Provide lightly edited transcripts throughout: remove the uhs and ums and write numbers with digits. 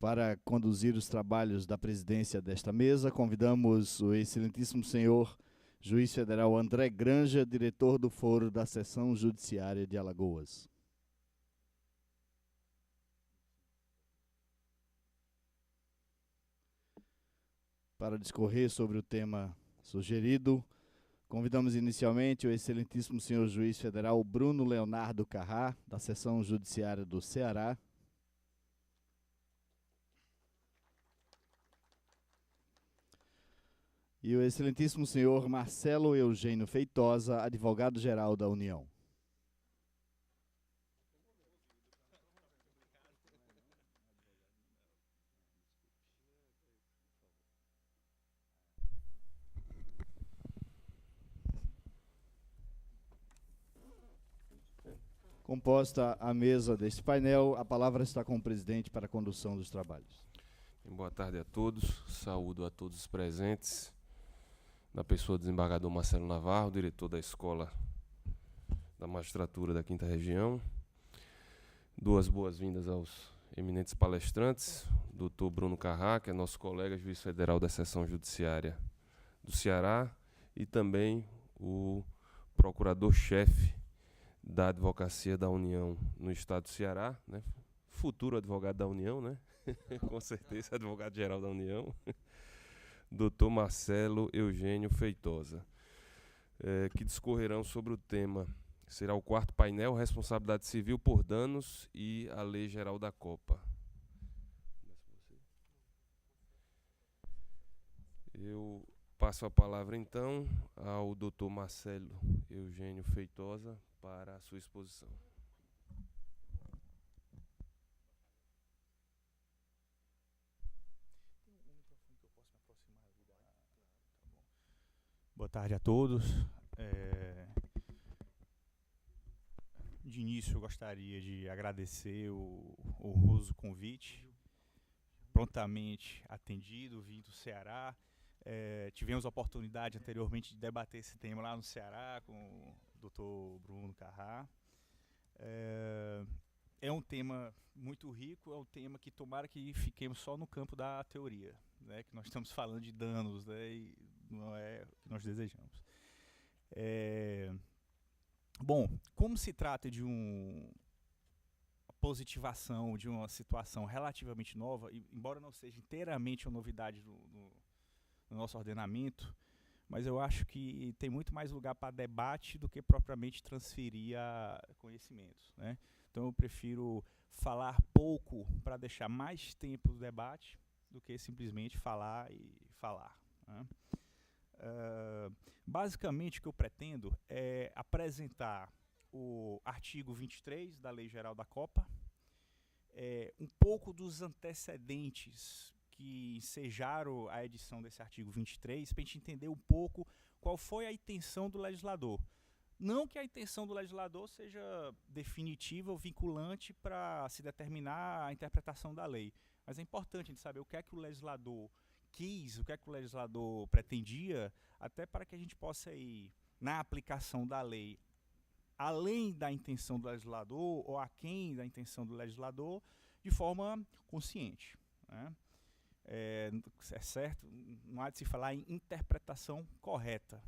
Para conduzir os trabalhos da presidência desta mesa, convidamos o excelentíssimo senhor Juiz Federal André Granja, diretor do Foro da Seção Judiciária de Alagoas. Para discorrer sobre o tema sugerido, convidamos inicialmente o excelentíssimo senhor Juiz Federal Bruno Leonardo Carrá, da Seção Judiciária do Ceará. E o excelentíssimo senhor Marcelo Eugênio Feitosa, advogado-geral da União. Composta a mesa deste painel, a palavra está com o presidente para a condução dos trabalhos. Boa tarde a todos, saúdo a todos os presentes, na pessoa do desembargador Marcelo Navarro, diretor da Escola da Magistratura da 5ª Região. Duas boas-vindas aos eminentes palestrantes, doutor Bruno Carrá, que é nosso colega, juiz federal da Seção Judiciária do Ceará, e também o procurador-chefe da Advocacia da União no Estado do Ceará, né? Futuro advogado da União, né? Com certeza, advogado-geral da União, doutor Marcelo Eugênio Feitosa, que discorrerão sobre o tema. Será o 4º painel, responsabilidade civil por danos e a Lei Geral da Copa. Eu passo a palavra, então, ao doutor Marcelo Eugênio Feitosa para a sua exposição. Boa tarde a todos. De início, eu gostaria de agradecer o honroso convite, prontamente atendido, vindo do Ceará. Tivemos a oportunidade anteriormente de debater esse tema lá no Ceará com o doutor Bruno Carrá. É um tema muito rico, é um tema que tomara que fiquemos só no campo da teoria, né, que nós estamos falando de danos, né, e não é o que nós desejamos. Bom, como se trata de uma positivação de uma situação relativamente nova, embora não seja inteiramente uma novidade no nosso ordenamento, mas eu acho que tem muito mais lugar para debate do que propriamente transferir a conhecimentos, né? Então eu prefiro falar pouco para deixar mais tempo do debate do que simplesmente falar e falar, né? Basicamente o que eu pretendo é apresentar o artigo 23 da Lei Geral da Copa, um pouco dos antecedentes que ensejaram a edição desse artigo 23, para a gente entender um pouco qual foi a intenção do legislador. Não que a intenção do legislador seja definitiva ou vinculante para se determinar a interpretação da lei, mas é importante a gente saber o que é que o legislador quis, o que é que o legislador pretendia, até para que a gente possa ir na aplicação da lei além da intenção do legislador ou aquém da intenção do legislador de forma consciente, né? É certo, não há de se falar em interpretação correta,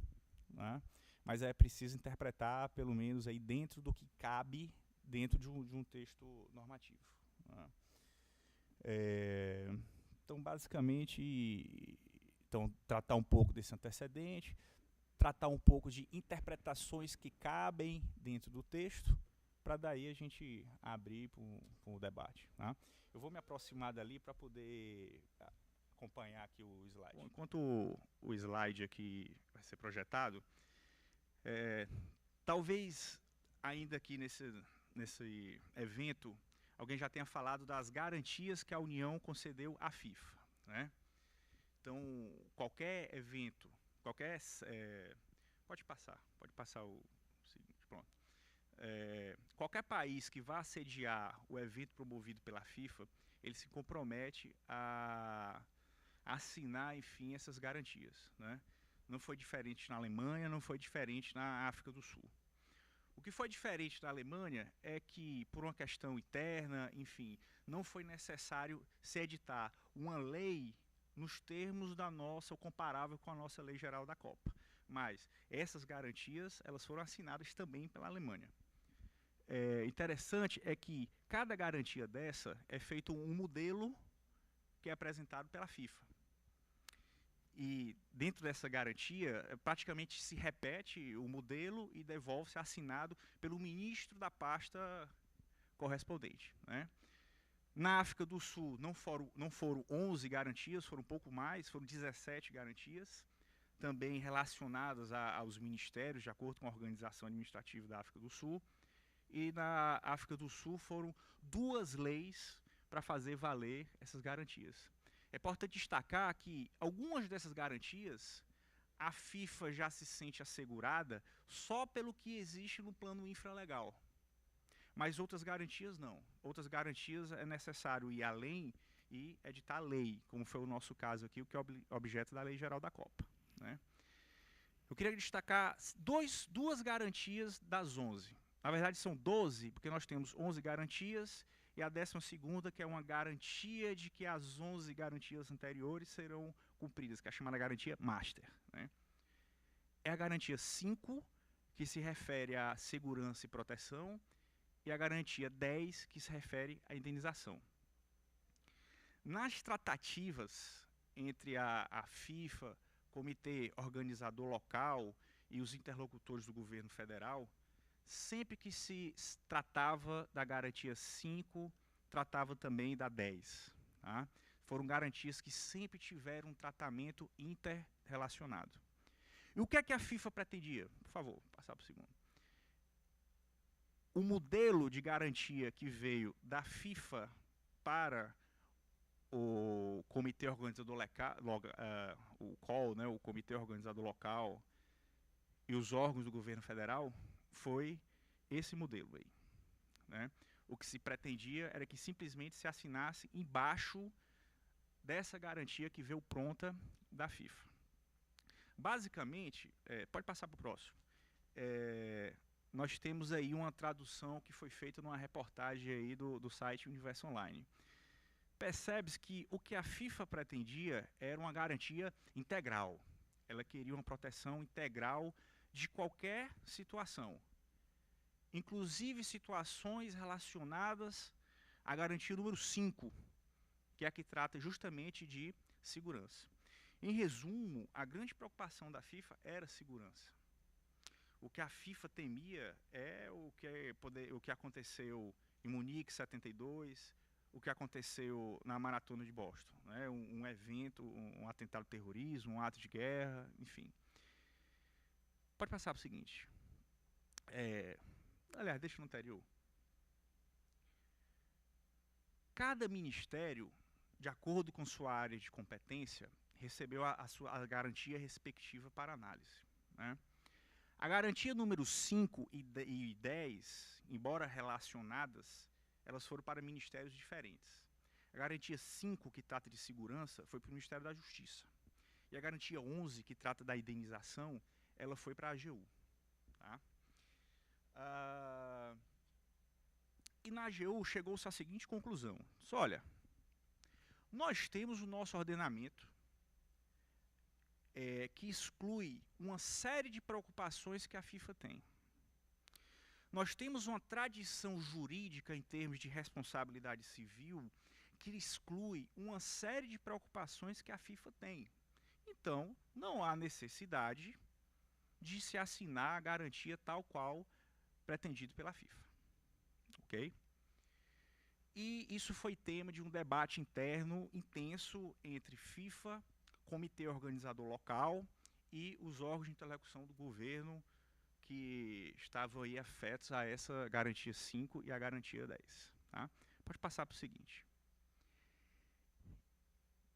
né? Mas é preciso interpretar pelo menos aí dentro do que cabe dentro de um texto normativo, né? Então, basicamente, tratar um pouco desse antecedente, tratar um pouco de interpretações que cabem dentro do texto, para daí a gente abrir para o debate, né? Eu vou me aproximar dali para poder acompanhar aqui o slide. Bom, enquanto o slide aqui vai ser projetado, talvez ainda aqui nesse evento, alguém já tenha falado das garantias que a União concedeu à FIFA, né? Então, qualquer evento, pode passar o seguinte, pronto. Qualquer país que vá sediar o evento promovido pela FIFA, ele se compromete a assinar, enfim, essas garantias, né? Não foi diferente na Alemanha, não foi diferente na África do Sul. O que foi diferente na Alemanha é que, por uma questão interna, enfim, não foi necessário se editar uma lei nos termos da nossa, ou comparável com a nossa lei geral da Copa. Mas essas garantias, elas foram assinadas também pela Alemanha. Interessante é que cada garantia dessa é feito um modelo que é apresentado pela FIFA. E dentro dessa garantia, praticamente se repete o modelo e devolve-se assinado pelo ministro da pasta correspondente, né? Na África do Sul não foram 11 garantias, foram um pouco mais, foram 17 garantias, também relacionadas aos ministérios, de acordo com a Organização Administrativa da África do Sul. E na África do Sul foram 2 leis para fazer valer essas garantias. É importante destacar que algumas dessas garantias a FIFA já se sente assegurada só pelo que existe no plano infralegal. Mas outras garantias não. Outras garantias é necessário ir além e editar lei, como foi o nosso caso aqui, o que é objeto da Lei Geral da Copa, né? Eu queria destacar duas garantias das 11. Na verdade são 12, porque nós temos 11 garantias e a 12ª, que é uma garantia de que as 11 garantias anteriores serão cumpridas, que é a chamada garantia Master, né? É a garantia 5, que se refere à segurança e proteção, e a garantia 10, que se refere à indenização. Nas tratativas entre a FIFA, Comitê Organizador Local e os interlocutores do governo federal, sempre que se tratava da garantia 5, tratava também da 10. Tá? Foram garantias que sempre tiveram um tratamento interrelacionado. E o que é que a FIFA pretendia? Por favor, passar para o segundo. O modelo de garantia que veio da FIFA para o Comitê Organizador Local, o COL, né, o Comitê Organizador Local e os órgãos do governo federal, foi esse modelo aí, né? O que se pretendia era que simplesmente se assinasse embaixo dessa garantia que veio pronta da FIFA. Basicamente, pode passar para o próximo, nós temos aí uma tradução que foi feita numa reportagem aí do site Universo Online. Percebe-se que o que a FIFA pretendia era uma garantia integral. Ela queria uma proteção integral de qualquer situação, inclusive situações relacionadas à garantia número 5, que é a que trata justamente de segurança. Em resumo, a grande preocupação da FIFA era segurança. O que a FIFA temia é o que aconteceu em Munique 72, o que aconteceu na Maratona de Boston, né? Um evento, um atentado terrorismo, um ato de guerra, enfim. Pode passar para o seguinte. Aliás, deixa no anterior. Cada ministério, de acordo com sua área de competência, recebeu a garantia respectiva para análise, né? A garantia número 5 e 10, embora relacionadas, elas foram para ministérios diferentes. A garantia 5, que trata de segurança, foi para o Ministério da Justiça. E a garantia 11, que trata da indenização, ela foi para a AGU. Tá? E na AGU chegou-se à seguinte conclusão. Olha, nós temos o nosso ordenamento que exclui uma série de preocupações que a FIFA tem. Nós temos uma tradição jurídica em termos de responsabilidade civil que exclui uma série de preocupações que a FIFA tem. Então, não há necessidade de se assinar a garantia tal qual pretendido pela FIFA. Ok? E isso foi tema de um debate interno intenso entre FIFA, Comitê Organizador Local e os órgãos de interlocução do governo que estavam aí afetos a essa garantia 5 e a garantia 10. Tá? Pode passar para o seguinte.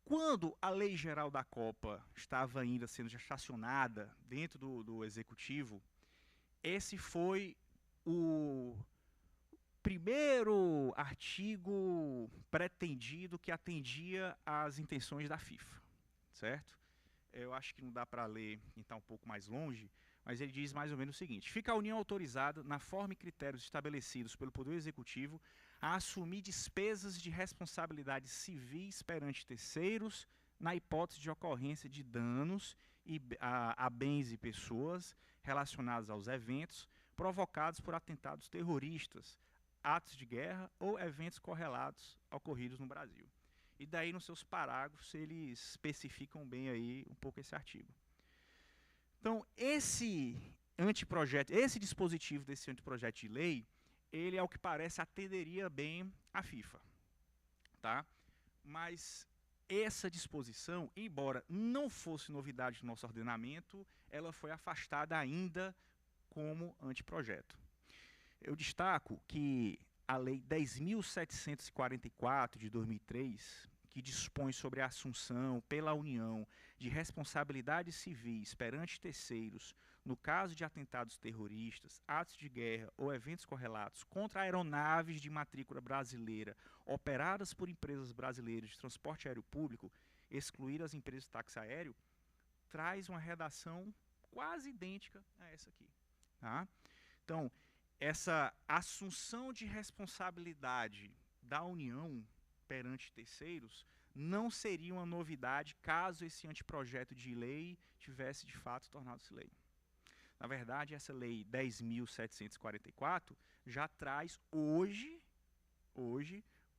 Quando a Lei Geral da Copa estava ainda sendo gestacionada dentro do Executivo, esse foi o primeiro artigo pretendido que atendia às intenções da FIFA, certo? Eu acho que não dá para ler quem está um pouco mais longe, mas ele diz mais ou menos o seguinte: fica a União autorizada, na forma e critérios estabelecidos pelo Poder Executivo, a assumir despesas de responsabilidades civis perante terceiros, na hipótese de ocorrência de danos a bens e pessoas relacionados aos eventos provocados por atentados terroristas, atos de guerra ou eventos correlatos ocorridos no Brasil. E daí, nos seus parágrafos, eles especificam bem aí um pouco esse artigo. Então, esse dispositivo desse anteprojeto de lei, ele, ao que parece, atenderia bem a FIFA. Tá? Mas essa disposição, embora não fosse novidade no nosso ordenamento, ela foi afastada ainda como anteprojeto. Eu destaco que a Lei 10.744, de 2003, que dispõe sobre a assunção pela União de responsabilidades civis perante terceiros no caso de atentados terroristas, atos de guerra ou eventos correlatos contra aeronaves de matrícula brasileira operadas por empresas brasileiras de transporte aéreo público, excluir as empresas de táxi aéreo, traz uma redação quase idêntica a essa aqui. Tá? Então, essa assunção de responsabilidade da União perante terceiros não seria uma novidade caso esse anteprojeto de lei tivesse de fato tornado-se lei. Na verdade, essa lei 10.744 já traz hoje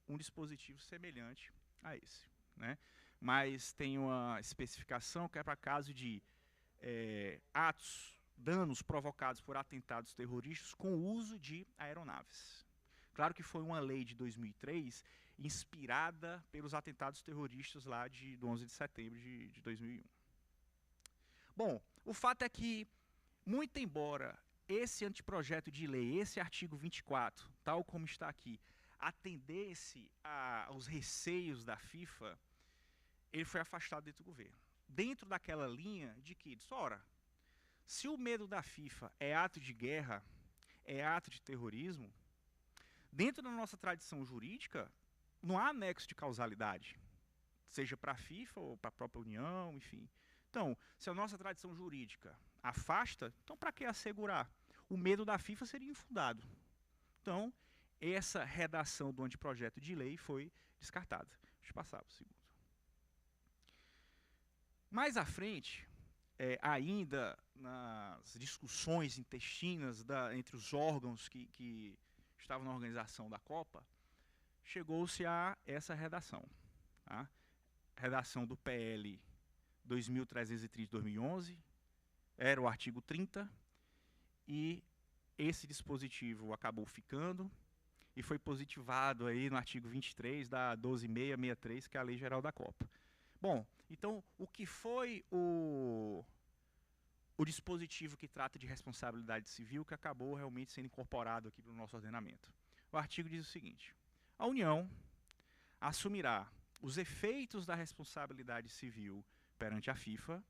um dispositivo semelhante a esse. Né? Mas tem uma especificação que é para caso de danos provocados por atentados terroristas com o uso de aeronaves. Claro que foi uma lei de 2003 inspirada pelos atentados terroristas lá do 11 de setembro de 2001. Bom, o fato é que, muito embora esse anteprojeto de lei, esse artigo 24, tal como está aqui, atendesse aos receios da FIFA, ele foi afastado dentro do governo. Dentro daquela linha de que, ora, se o medo da FIFA é ato de guerra, é ato de terrorismo, dentro da nossa tradição jurídica, não há nexo de causalidade, seja para a FIFA ou para a própria União, enfim. Então, se a nossa tradição jurídica afasta, então para que assegurar? O medo da FIFA seria infundado. Então, essa redação do anteprojeto de lei foi descartada. Deixa eu passar para o segundo. Mais à frente, ainda nas discussões intestinas entre os órgãos que estavam na organização da Copa, chegou-se a essa redação. Tá? Redação do PL 2330 de 2011, era o artigo 30, e esse dispositivo acabou ficando e foi positivado aí no artigo 23 da 12663, que é a Lei Geral da Copa. Bom, então, o que foi o dispositivo que trata de responsabilidade civil que acabou realmente sendo incorporado aqui para o nosso ordenamento? O artigo diz o seguinte: a União assumirá os efeitos da responsabilidade civil perante a FIFA,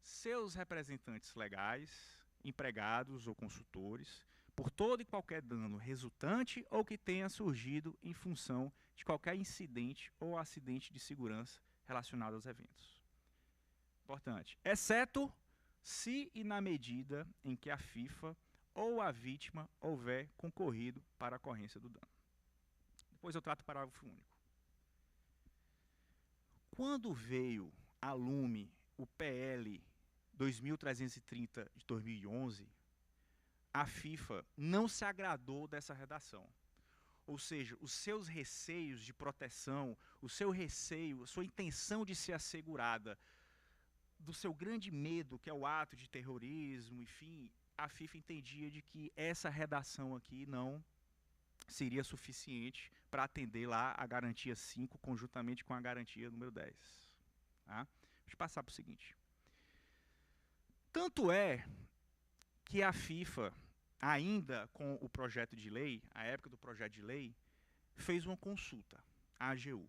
seus representantes legais, empregados ou consultores, por todo e qualquer dano resultante ou que tenha surgido em função de qualquer incidente ou acidente de segurança relacionado aos eventos. Importante. Exceto se e na medida em que a FIFA ou a vítima houver concorrido para a ocorrência do dano. Depois eu trato o parágrafo único. Quando veio a lume o PL 2330 de 2011, a FIFA não se agradou dessa redação. Ou seja, os seus receios de proteção, o seu receio, a sua intenção de ser assegurada do seu grande medo, que é o ato de terrorismo, enfim, a FIFA entendia de que essa redação aqui não seria suficiente para atender lá a garantia 5, conjuntamente com a garantia número 10. Tá? Deixa eu passar para o seguinte. Tanto é que a FIFA, ainda com o projeto de lei, a época do projeto de lei, fez uma consulta à AGU.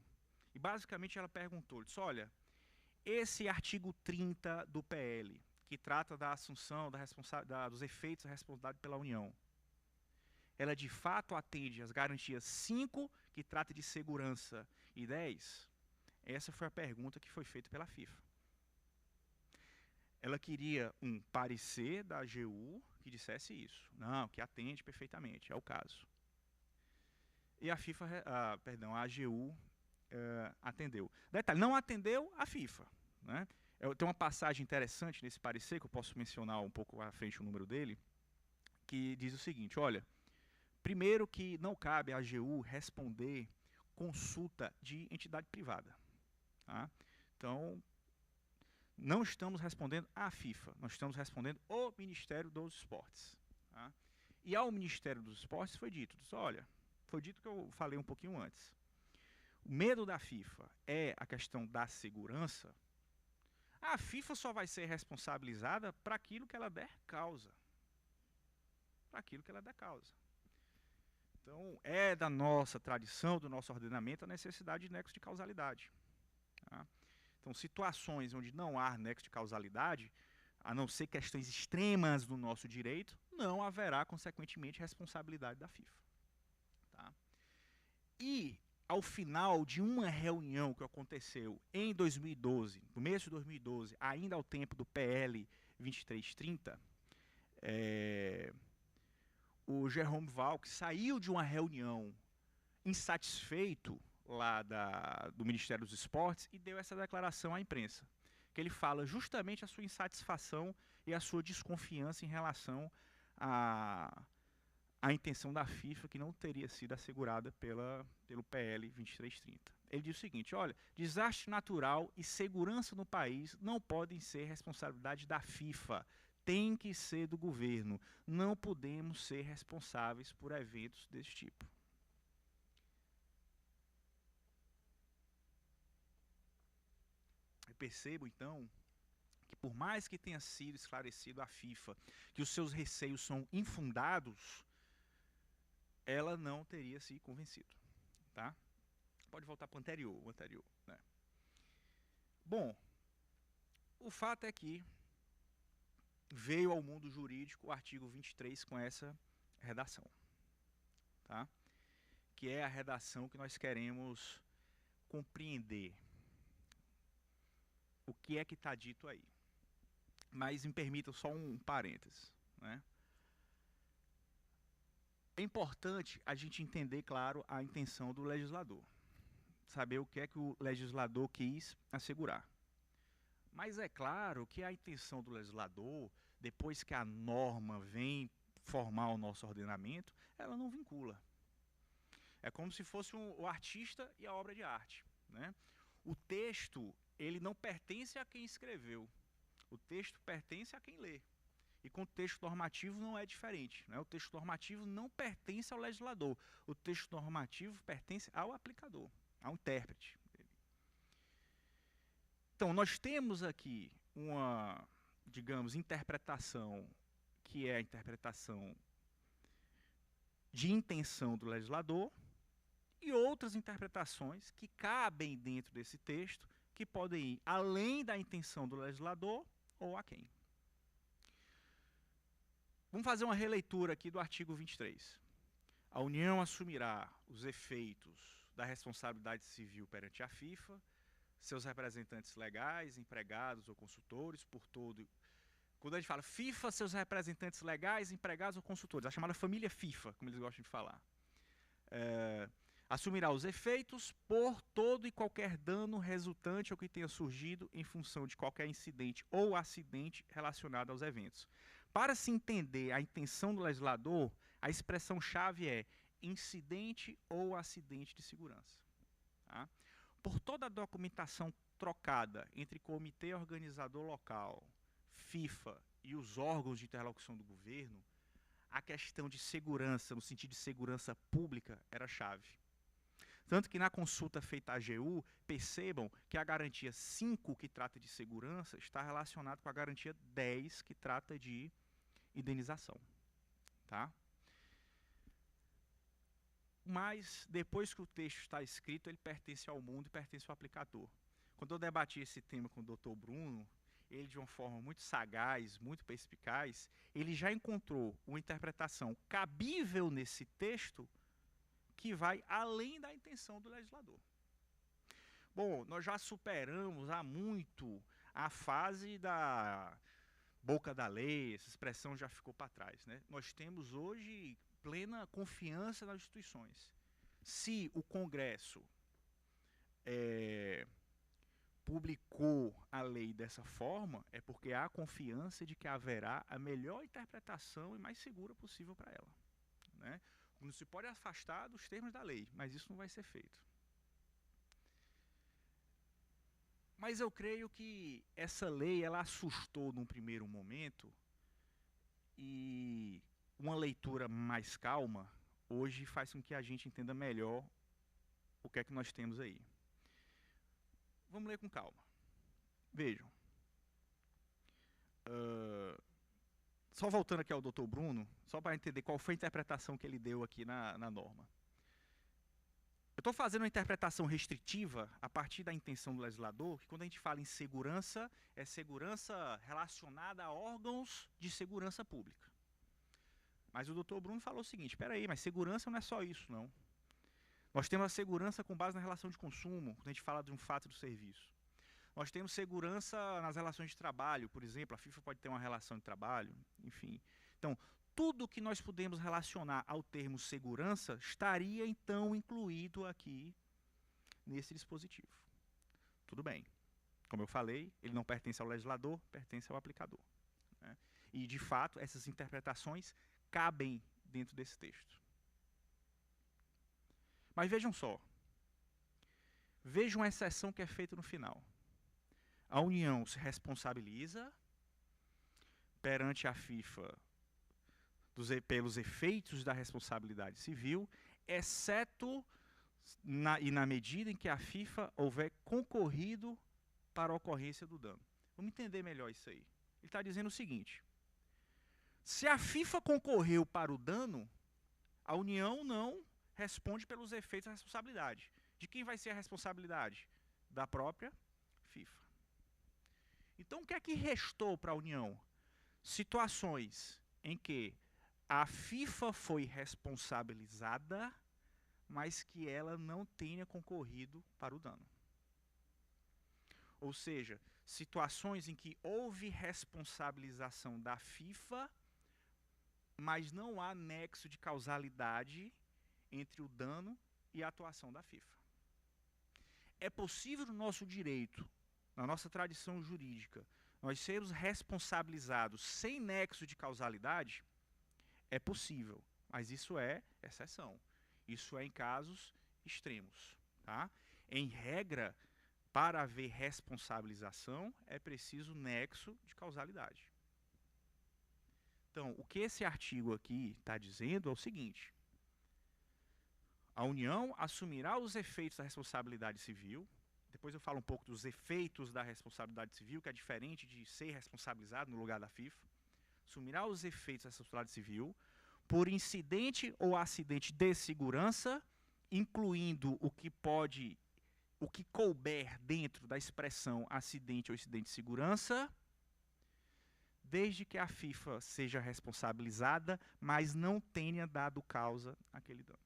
E basicamente ela perguntou, disse, olha, esse artigo 30 do PL, que trata da assunção dos efeitos da responsabilidade pela União, ela de fato atende às garantias 5, que trata de segurança, e 10? Essa foi a pergunta que foi feita pela FIFA. ela queria um parecer da AGU que dissesse isso. Não, que atende perfeitamente, é o caso. E a a AGU atendeu. Detalhe, não atendeu a FIFA, né? Tem uma passagem interessante nesse parecer, que eu posso mencionar um pouco à frente o número dele, que diz o seguinte, olha, primeiro que não cabe à AGU responder consulta de entidade privada. Tá? Então, não estamos respondendo à FIFA, nós estamos respondendo ao Ministério dos Esportes. Tá? E ao Ministério dos Esportes foi dito, olha, foi dito que eu falei um pouquinho antes. O medo da FIFA é a questão da segurança. A FIFA só vai ser responsabilizada para aquilo que ela der causa. Para aquilo que ela der causa. Então, é da nossa tradição, do nosso ordenamento, a necessidade de nexo de causalidade. Tá? Então, situações onde não há nexo de causalidade, a não ser questões extremas do nosso direito, não haverá, consequentemente, responsabilidade da FIFA. Tá? E, ao final de uma reunião que aconteceu em 2012, no mês de 2012, ainda ao tempo do PL 2330, o Jerome Valk saiu de uma reunião insatisfeito lá do Ministério dos Esportes e deu essa declaração à imprensa, que ele fala justamente a sua insatisfação e a sua desconfiança em relação à intenção da FIFA, que não teria sido assegurada pelo PL 2330. Ele diz o seguinte, olha, desastre natural e segurança no país não podem ser responsabilidade da FIFA, tem que ser do governo. Não podemos ser responsáveis por eventos desse tipo. Eu percebo, então, que por mais que tenha sido esclarecido à FIFA que os seus receios são infundados, ela não teria se convencido. Tá? Pode voltar para o anterior. Né? Bom, o fato é que veio ao mundo jurídico o artigo 23 com essa redação, tá? Que é a redação que nós queremos compreender. O que é que está dito aí? Mas me permita só um parênteses, né? É importante a gente entender, claro, a intenção do legislador. Saber o que é que o legislador quis assegurar. Mas é claro que a intenção do legislador, depois que a norma vem formar o nosso ordenamento, ela não vincula. É como se fosse o artista e a obra de arte. Né? O texto, ele não pertence a quem escreveu. O texto pertence a quem lê. E com o texto normativo não é diferente. Né? O texto normativo não pertence ao legislador. O texto normativo pertence ao aplicador, ao intérprete. Então, nós temos aqui uma, digamos, interpretação que é a interpretação de intenção do legislador e outras interpretações que cabem dentro desse texto que podem ir além da intenção do legislador ou aquém. Vamos fazer uma releitura aqui do artigo 23. A União assumirá os efeitos da responsabilidade civil perante a FIFA, seus representantes legais, empregados ou consultores, por todo... Quando a gente fala FIFA, seus representantes legais, empregados ou consultores, a chamada família FIFA, como eles gostam de falar. Assumirá os efeitos por todo e qualquer dano resultante ou que tenha surgido em função de qualquer incidente ou acidente relacionado aos eventos. Para se entender a intenção do legislador, a expressão-chave é incidente ou acidente de segurança. Tá? Por toda a documentação trocada entre comitê organizador local, FIFA e os órgãos de interlocução do governo, a questão de segurança, no sentido de segurança pública, era chave. Tanto que na consulta feita à AGU, percebam que a garantia 5, que trata de segurança, está relacionada com a garantia 10, que trata de indenização. Tá? Mas, depois que o texto está escrito, ele pertence ao mundo e pertence ao aplicador. Quando eu debati esse tema com o Dr. Bruno, ele, de uma forma muito sagaz, muito perspicaz, ele já encontrou uma interpretação cabível nesse texto que vai além da intenção do legislador. Bom, nós já superamos há muito a fase boca da lei, essa expressão já ficou para trás, né? Nós temos hoje plena confiança nas instituições. Se o Congresso publicou a lei dessa forma, é porque há confiança de que haverá a melhor interpretação e mais segura possível para ela, né? Não se pode afastar dos termos da lei, mas isso não vai ser feito. Mas eu creio que essa lei, ela assustou num primeiro momento, e uma leitura mais calma hoje faz com que a gente entenda melhor o que é que nós temos aí. Vamos ler com calma. Vejam. Só voltando aqui ao Dr. Bruno, só para entender qual foi a interpretação que ele deu aqui na norma. Eu estou fazendo uma interpretação restritiva a partir da intenção do legislador, que quando a gente fala em segurança, é segurança relacionada a órgãos de segurança pública. Mas o Dr. Bruno falou o seguinte, espera aí, mas segurança não é só isso, não. Nós temos a segurança com base na relação de consumo, quando a gente fala de um fato do serviço. Nós temos segurança nas relações de trabalho, por exemplo, a FIFA pode ter uma relação de trabalho, enfim. Então, tudo que nós podemos relacionar ao termo segurança estaria, então, incluído aqui nesse dispositivo. Tudo bem. Como eu falei, ele não pertence ao legislador, pertence ao aplicador, né? E, de fato, essas interpretações cabem dentro desse texto. Mas vejam só. Vejam a exceção que é feita no final. A União se responsabiliza perante a FIFA pelos efeitos da responsabilidade civil, exceto na medida em que a FIFA houver concorrido para a ocorrência do dano. Vamos entender melhor isso aí. Ele está dizendo o seguinte: se a FIFA concorreu para o dano, a União não responde pelos efeitos da responsabilidade. De quem vai ser a responsabilidade? Da própria FIFA. Então, o que é que restou para a União? Situações em que a FIFA foi responsabilizada, mas que ela não tenha concorrido para o dano. Ou seja, situações em que houve responsabilização da FIFA, mas não há nexo de causalidade entre o dano e a atuação da FIFA. É possível no nosso direito, na nossa tradição jurídica, nós sermos responsabilizados sem nexo de causalidade? É possível, mas isso é exceção. Isso é em casos extremos, tá? Em regra, para haver responsabilização, é preciso nexo de causalidade. Então, o que esse artigo aqui está dizendo é o seguinte: a União assumirá os efeitos da responsabilidade civil. Depois eu falo um pouco dos efeitos da responsabilidade civil, que é diferente de ser responsabilizado no lugar da FIFA. Assumirá os efeitos da responsabilidade civil por incidente ou acidente de segurança, incluindo o que couber dentro da expressão acidente ou incidente de segurança, desde que a FIFA seja responsabilizada, mas não tenha dado causa àquele dano.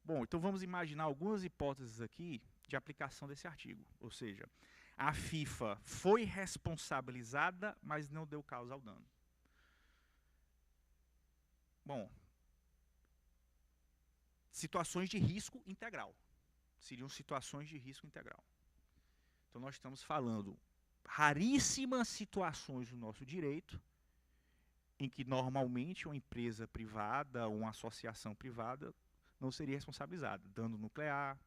Bom, então vamos imaginar algumas hipóteses aqui de aplicação desse artigo. Ou seja, a FIFA foi responsabilizada, mas não deu causa ao dano. Bom, situações de risco integral. Seriam situações de risco integral. Então nós estamos falando raríssimas situações do nosso direito em que normalmente uma empresa privada ou uma associação privada não seria responsabilizada. Dano nuclear,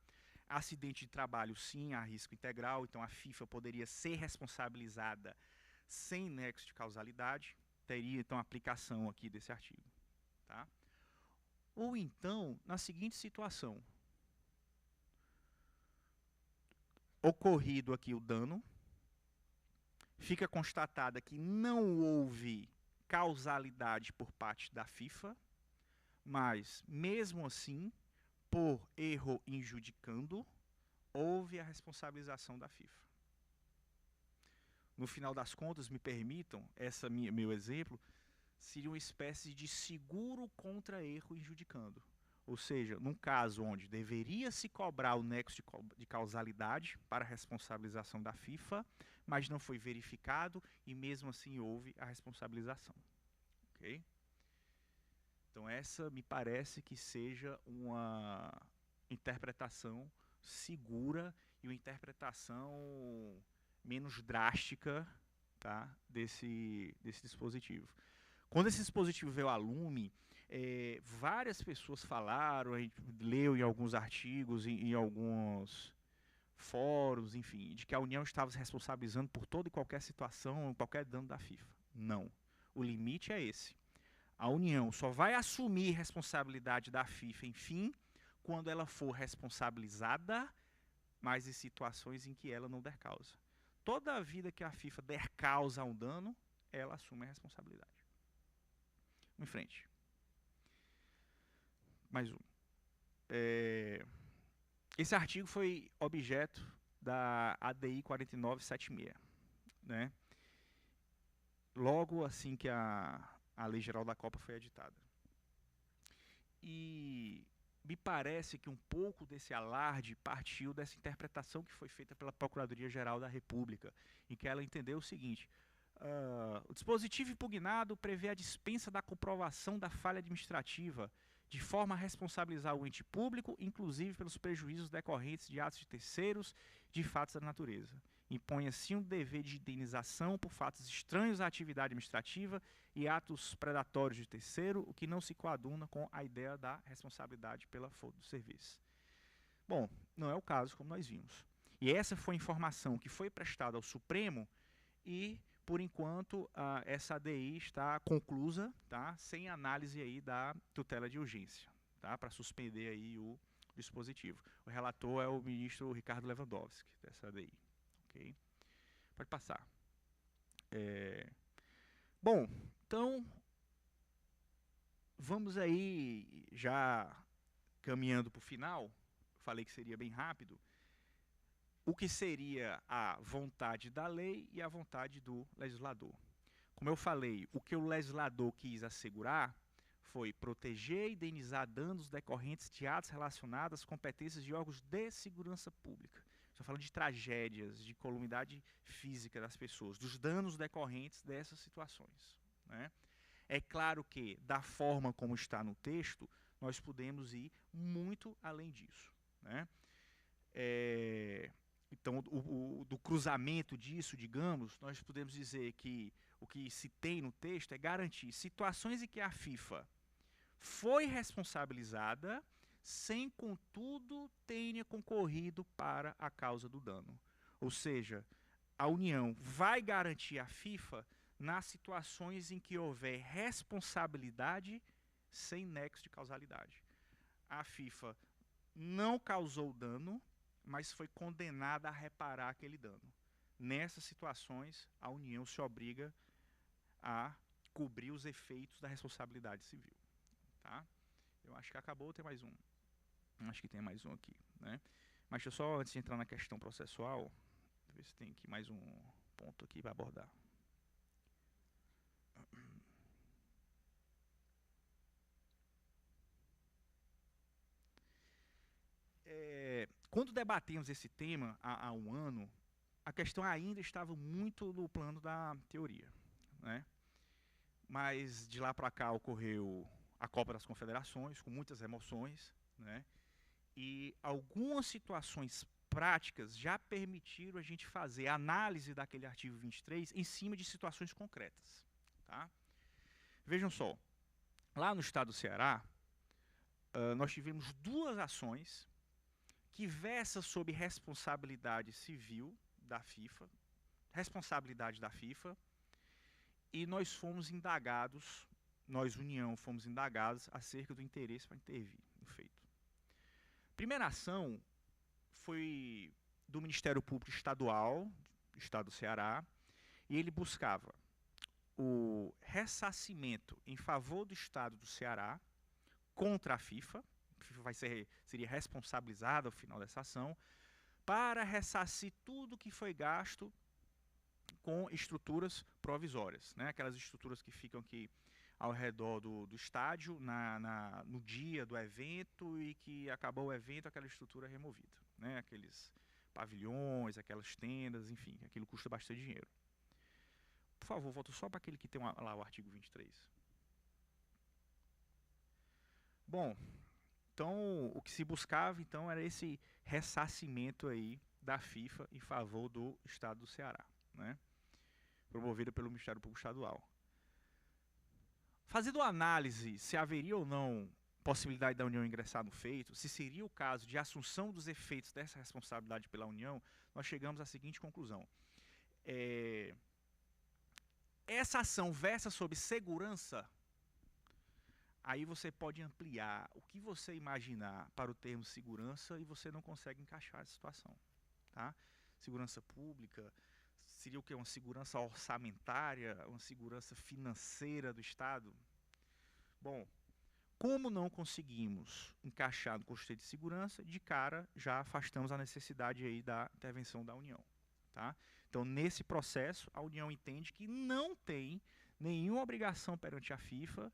acidente de trabalho, sim, há risco integral, então a FIFA poderia ser responsabilizada sem nexo de causalidade, teria então aplicação aqui desse artigo. Tá? Ou então, na seguinte situação: ocorrido aqui o dano, fica constatada que não houve causalidade por parte da FIFA, mas, mesmo assim, por erro injudicando, houve a responsabilização da FIFA. No final das contas, me permitam, meu exemplo seria uma espécie de seguro contra erro injudicando. Ou seja, num caso onde deveria se cobrar o nexo de causalidade para a responsabilização da FIFA, mas não foi verificado e mesmo assim houve a responsabilização. Ok? Então essa me parece que seja uma interpretação segura e uma interpretação menos drástica, tá, desse dispositivo. Quando esse dispositivo veio a lume, várias pessoas falaram, a gente leu em alguns artigos, em alguns fóruns, enfim, de que a União estava se responsabilizando por toda e qualquer situação, qualquer dano da FIFA. Não. O limite é esse. A União só vai assumir responsabilidade da FIFA, enfim, quando ela for responsabilizada, mas em situações em que ela não der causa. Toda a vida que a FIFA der causa a um dano, ela assume a responsabilidade. Vamos em frente. Mais um. Esse artigo foi objeto da ADI 4976, né? Logo assim que a Lei Geral da Copa foi editada. E me parece que um pouco desse alarde partiu dessa interpretação que foi feita pela Procuradoria-Geral da República, em que ela entendeu o seguinte: o dispositivo impugnado prevê a dispensa da comprovação da falha administrativa, de forma a responsabilizar o ente público, inclusive pelos prejuízos decorrentes de atos de terceiros, de fatos da natureza. Impõe assim um dever de indenização por fatos estranhos à atividade administrativa e atos predatórios de terceiro, o que não se coaduna com a ideia da responsabilidade pela falta do serviço. Bom, não é o caso, como nós vimos. E essa foi a informação que foi prestada ao Supremo e, por enquanto, essa ADI está conclusa, tá? Sem análise aí da tutela de urgência, tá? Para suspender aí o dispositivo. O relator é o ministro Ricardo Lewandowski, dessa ADI. Okay? Pode passar. Bom, então, vamos aí, já caminhando para o final, falei que seria bem rápido, o que seria a vontade da lei e a vontade do legislador. Como eu falei, o que o legislador quis assegurar foi proteger e indenizar danos decorrentes de atos relacionados às competências de órgãos de segurança pública. Estou falando de tragédias, de calamidade física das pessoas, dos danos decorrentes dessas situações, né? É claro que, da forma como está no texto, nós podemos ir muito além disso, né? Então, do cruzamento disso, digamos, nós podemos dizer que o que se tem no texto é garantir situações em que a FIFA foi responsabilizada sem, contudo, tenha concorrido para a causa do dano. Ou seja, a União vai garantir a FIFA nas situações em que houver responsabilidade sem nexo de causalidade. A FIFA não causou dano, mas foi condenada a reparar aquele dano. Nessas situações, a União se obriga a cobrir os efeitos da responsabilidade civil. Tá? Eu acho que acabou, tem mais um. Acho que tem mais um aqui, né? Mas deixa eu só, antes de entrar na questão processual, ver se tem aqui mais um ponto aqui para abordar. Quando debatemos esse tema há um ano, a questão ainda estava muito no plano da teoria, né? Mas de lá para cá ocorreu a Copa das Confederações, com muitas emoções, né? E algumas situações práticas já permitiram a gente fazer a análise daquele artigo 23 em cima de situações concretas, tá? Vejam só, lá no estado do Ceará, nós tivemos duas ações que versam sobre responsabilidade civil da FIFA, e nós fomos indagados, nós, União, fomos indagados acerca do interesse para intervir no feito. Primeira ação foi do Ministério Público Estadual, do Estado do Ceará, e ele buscava o ressarcimento em favor do Estado do Ceará contra a FIFA. A FIFA seria responsabilizada ao final dessa ação, para ressarcir tudo que foi gasto com estruturas provisórias, né? Aquelas estruturas que ficam aqui ao redor do estádio no dia do evento e que acabou o evento, aquela estrutura é removida, né? Aqueles pavilhões, aquelas tendas, enfim, aquilo custa bastante dinheiro. Por favor, volta só para aquele que tem lá o artigo 23. Bom, então o que se buscava então era esse ressarcimento aí da FIFA em favor do Estado do Ceará, né? Promovido pelo Ministério Público Estadual. Fazendo análise se haveria ou não possibilidade da União ingressar no feito, se seria o caso de assunção dos efeitos dessa responsabilidade pela União, nós chegamos à seguinte conclusão. Essa ação versa sobre segurança, aí você pode ampliar o que você imaginar para o termo segurança e você não consegue encaixar essa situação. Tá? Segurança pública, seria o que? Uma segurança orçamentária, uma segurança financeira do Estado? Bom, como não conseguimos encaixar no conceito de segurança, de cara já afastamos a necessidade aí da intervenção da União. Tá? Então, nesse processo, a União entende que não tem nenhuma obrigação perante a FIFA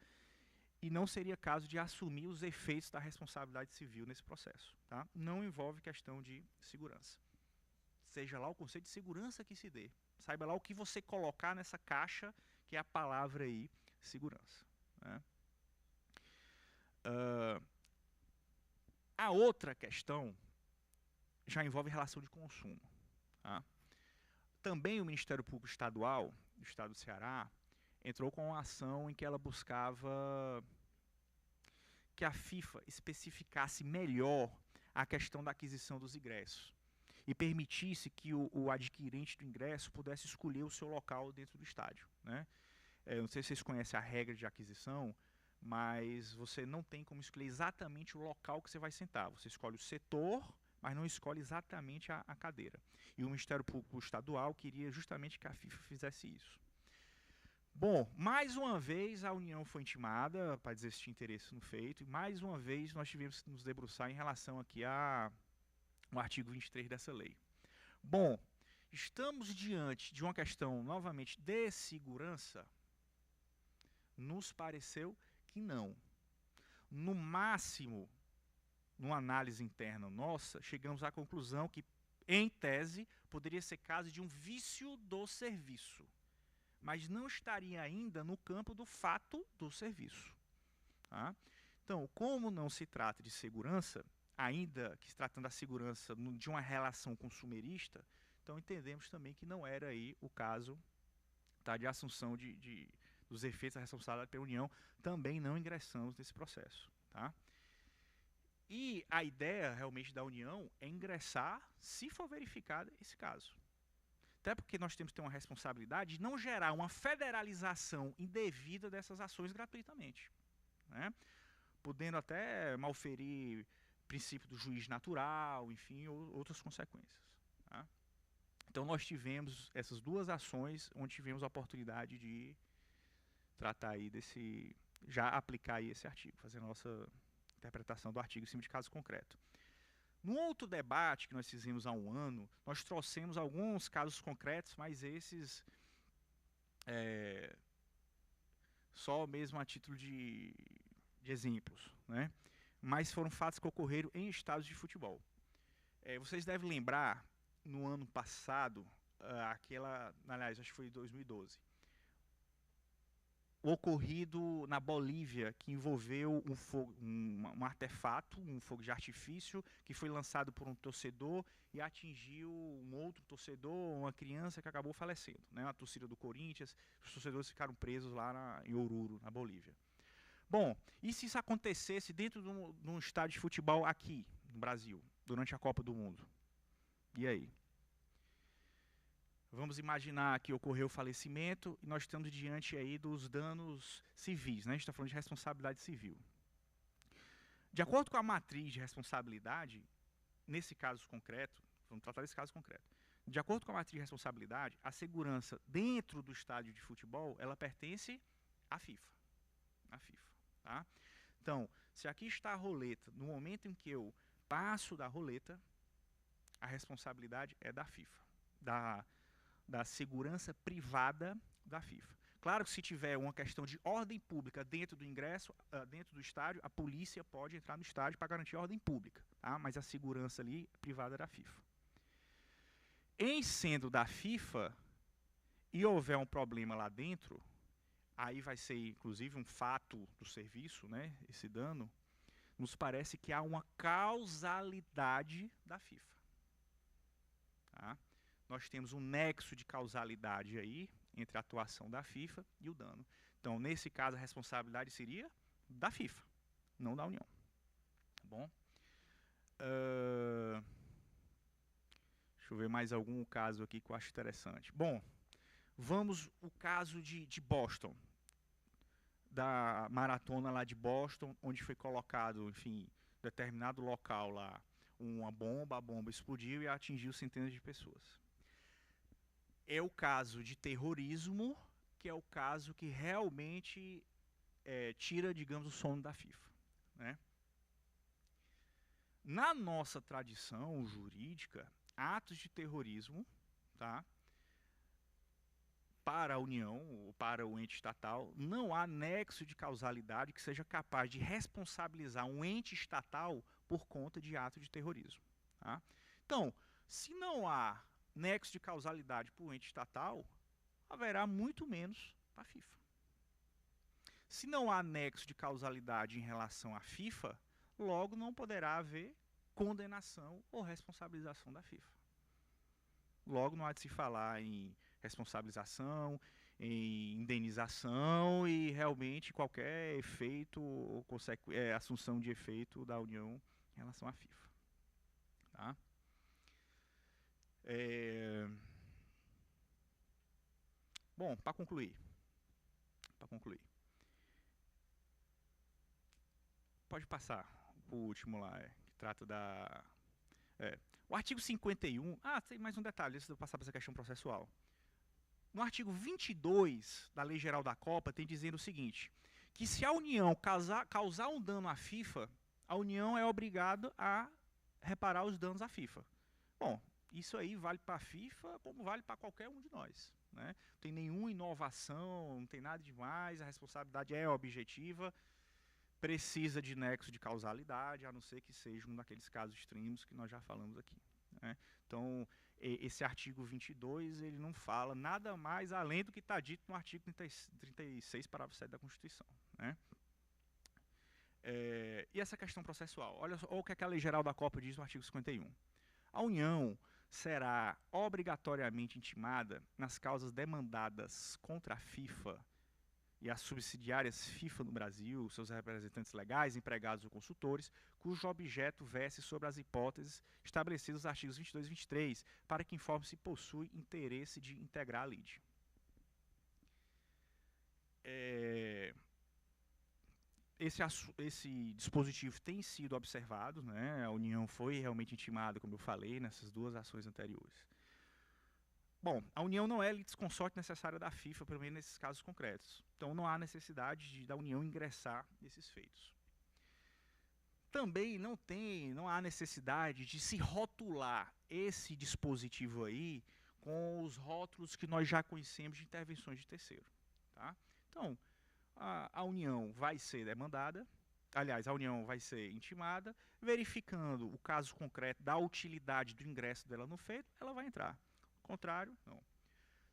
e não seria caso de assumir os efeitos da responsabilidade civil nesse processo. Tá? Não envolve questão de segurança. Seja lá o conceito de segurança que se dê. Saiba lá o que você colocar nessa caixa, que é a palavra aí, segurança. Né? A outra questão já envolve relação de consumo. Tá? Também o Ministério Público Estadual, do Estado do Ceará, entrou com uma ação em que ela buscava que a FIFA especificasse melhor a questão da aquisição dos ingressos e permitisse que o adquirente do ingresso pudesse escolher o seu local dentro do estádio. Né? Não sei se vocês conhecem a regra de aquisição, mas você não tem como escolher exatamente o local que você vai sentar. Você escolhe o setor, mas não escolhe exatamente a cadeira. E o Ministério Público Estadual queria justamente que a FIFA fizesse isso. Bom, mais uma vez a União foi intimada para dizer se tinha interesse no feito, e mais uma vez nós tivemos que nos debruçar em relação aqui ao artigo 23 dessa lei. Bom, estamos diante de uma questão, novamente, de segurança? Nos pareceu que não. No máximo, numa análise interna nossa, chegamos à conclusão que, em tese, poderia ser caso de um vício do serviço, mas não estaria ainda no campo do fato do serviço. Tá? Então, como não se trata de segurança, ainda que se tratando da segurança de uma relação consumerista, então entendemos também que não era aí o caso, tá, de assunção dos efeitos da responsabilidade pela União, também não ingressamos nesse processo. Tá? E a ideia realmente da União é ingressar se for verificado esse caso. Até porque nós temos que ter uma responsabilidade de não gerar uma federalização indevida dessas ações gratuitamente. Né? Podendo até malferir princípio do juiz natural, enfim, outras consequências. Tá? Então nós tivemos essas duas ações onde tivemos a oportunidade de tratar aí já aplicar aí esse artigo, fazer a nossa interpretação do artigo em cima de caso concreto. No outro debate que nós fizemos há um ano, nós trouxemos alguns casos concretos, mas esses só mesmo a título de exemplos, né? Mas foram fatos que ocorreram em estádios de futebol. Vocês devem lembrar, no ano passado, aliás, acho que foi em 2012, o ocorrido na Bolívia, que envolveu um artefato, um fogo de artifício, que foi lançado por um torcedor e atingiu um outro torcedor, uma criança que acabou falecendo. Né? A torcida do Corinthians, os torcedores ficaram presos lá em Oruro, na Bolívia. Bom, e se isso acontecesse dentro de um estádio de futebol aqui, no Brasil, durante a Copa do Mundo? E aí? Vamos imaginar que ocorreu o falecimento e nós estamos diante aí dos danos civis, né? A gente está falando de responsabilidade civil. De acordo com a matriz de responsabilidade, nesse caso concreto, vamos tratar desse caso concreto, de acordo com a matriz de responsabilidade, a segurança dentro do estádio de futebol, ela pertence à FIFA. À FIFA, tá? Então, se aqui está a roleta, no momento em que eu passo da roleta, a responsabilidade é da FIFA, da segurança privada da FIFA. Claro que se tiver uma questão de ordem pública dentro do ingresso, dentro do estádio, a polícia pode entrar no estádio para garantir a ordem pública, tá? Mas a segurança ali privada é da FIFA. Em sendo da FIFA e houver um problema lá dentro, aí vai ser inclusive um fato do serviço, né, esse dano, nos parece que há uma causalidade da FIFA. Tá? Nós temos um nexo de causalidade aí entre a atuação da FIFA e o dano. Então, nesse caso, a responsabilidade seria da FIFA, não da União. Tá bom? Deixa eu ver mais algum caso aqui que eu acho interessante. Bom, vamos o caso de Boston, da maratona lá de Boston, onde foi colocado, enfim, determinado local lá, uma bomba, a bomba explodiu e atingiu centenas de pessoas. É o caso de terrorismo, que é o caso que realmente tira, digamos, o sono da FIFA, né? Na nossa tradição jurídica, atos de terrorismo, tá, para a União, ou para o ente estatal, não há nexo de causalidade que seja capaz de responsabilizar um ente estatal por conta de ato de terrorismo. Tá? Então, se não há nexo de causalidade para o ente estatal, haverá muito menos para a FIFA. Se não há nexo de causalidade em relação à FIFA, logo não poderá haver condenação ou responsabilização da FIFA. Logo não há de se falar em responsabilização, em indenização e realmente qualquer efeito ou assunção de efeito da União em relação à FIFA. Tá? Bom, para concluir. Pode passar o último lá, que trata da... O artigo 51... tem mais um detalhe, antes de eu passar para essa questão processual. No artigo 22 da Lei Geral da Copa, tem dizendo o seguinte, que se a União causar um dano à FIFA, a União é obrigada a reparar os danos à FIFA. Bom, isso aí vale para a FIFA como vale para qualquer um de nós. Né? Não tem nenhuma inovação, não tem nada demais, a responsabilidade é objetiva, precisa de nexo de causalidade, a não ser que seja um daqueles casos extremos que nós já falamos aqui. Né? Então, esse artigo 22, ele não fala nada mais além do que está dito no artigo 36, parágrafo 7 da Constituição. Né? E essa questão processual? Olha o que a Lei Geral da Copa diz no artigo 51. A União será obrigatoriamente intimada nas causas demandadas contra a FIFA e as subsidiárias FIFA no Brasil, seus representantes legais, empregados ou consultores, cujo objeto verse sobre as hipóteses estabelecidas nos artigos 22 e 23, para que informe se possui interesse de integrar a lide. Esse dispositivo tem sido observado, né? A União foi realmente intimada, como eu falei, nessas duas ações anteriores. Bom, a União não é litisconsorte necessária da FIFA, pelo menos nesses casos concretos. Então não há necessidade da União ingressar nesses feitos. Também não há necessidade de se rotular esse dispositivo aí com os rótulos que nós já conhecemos de intervenções de terceiro. Tá? Então, a União vai ser demandada, aliás, a União vai ser intimada, verificando o caso concreto da utilidade do ingresso dela no feito, ela vai entrar. Contrário, não.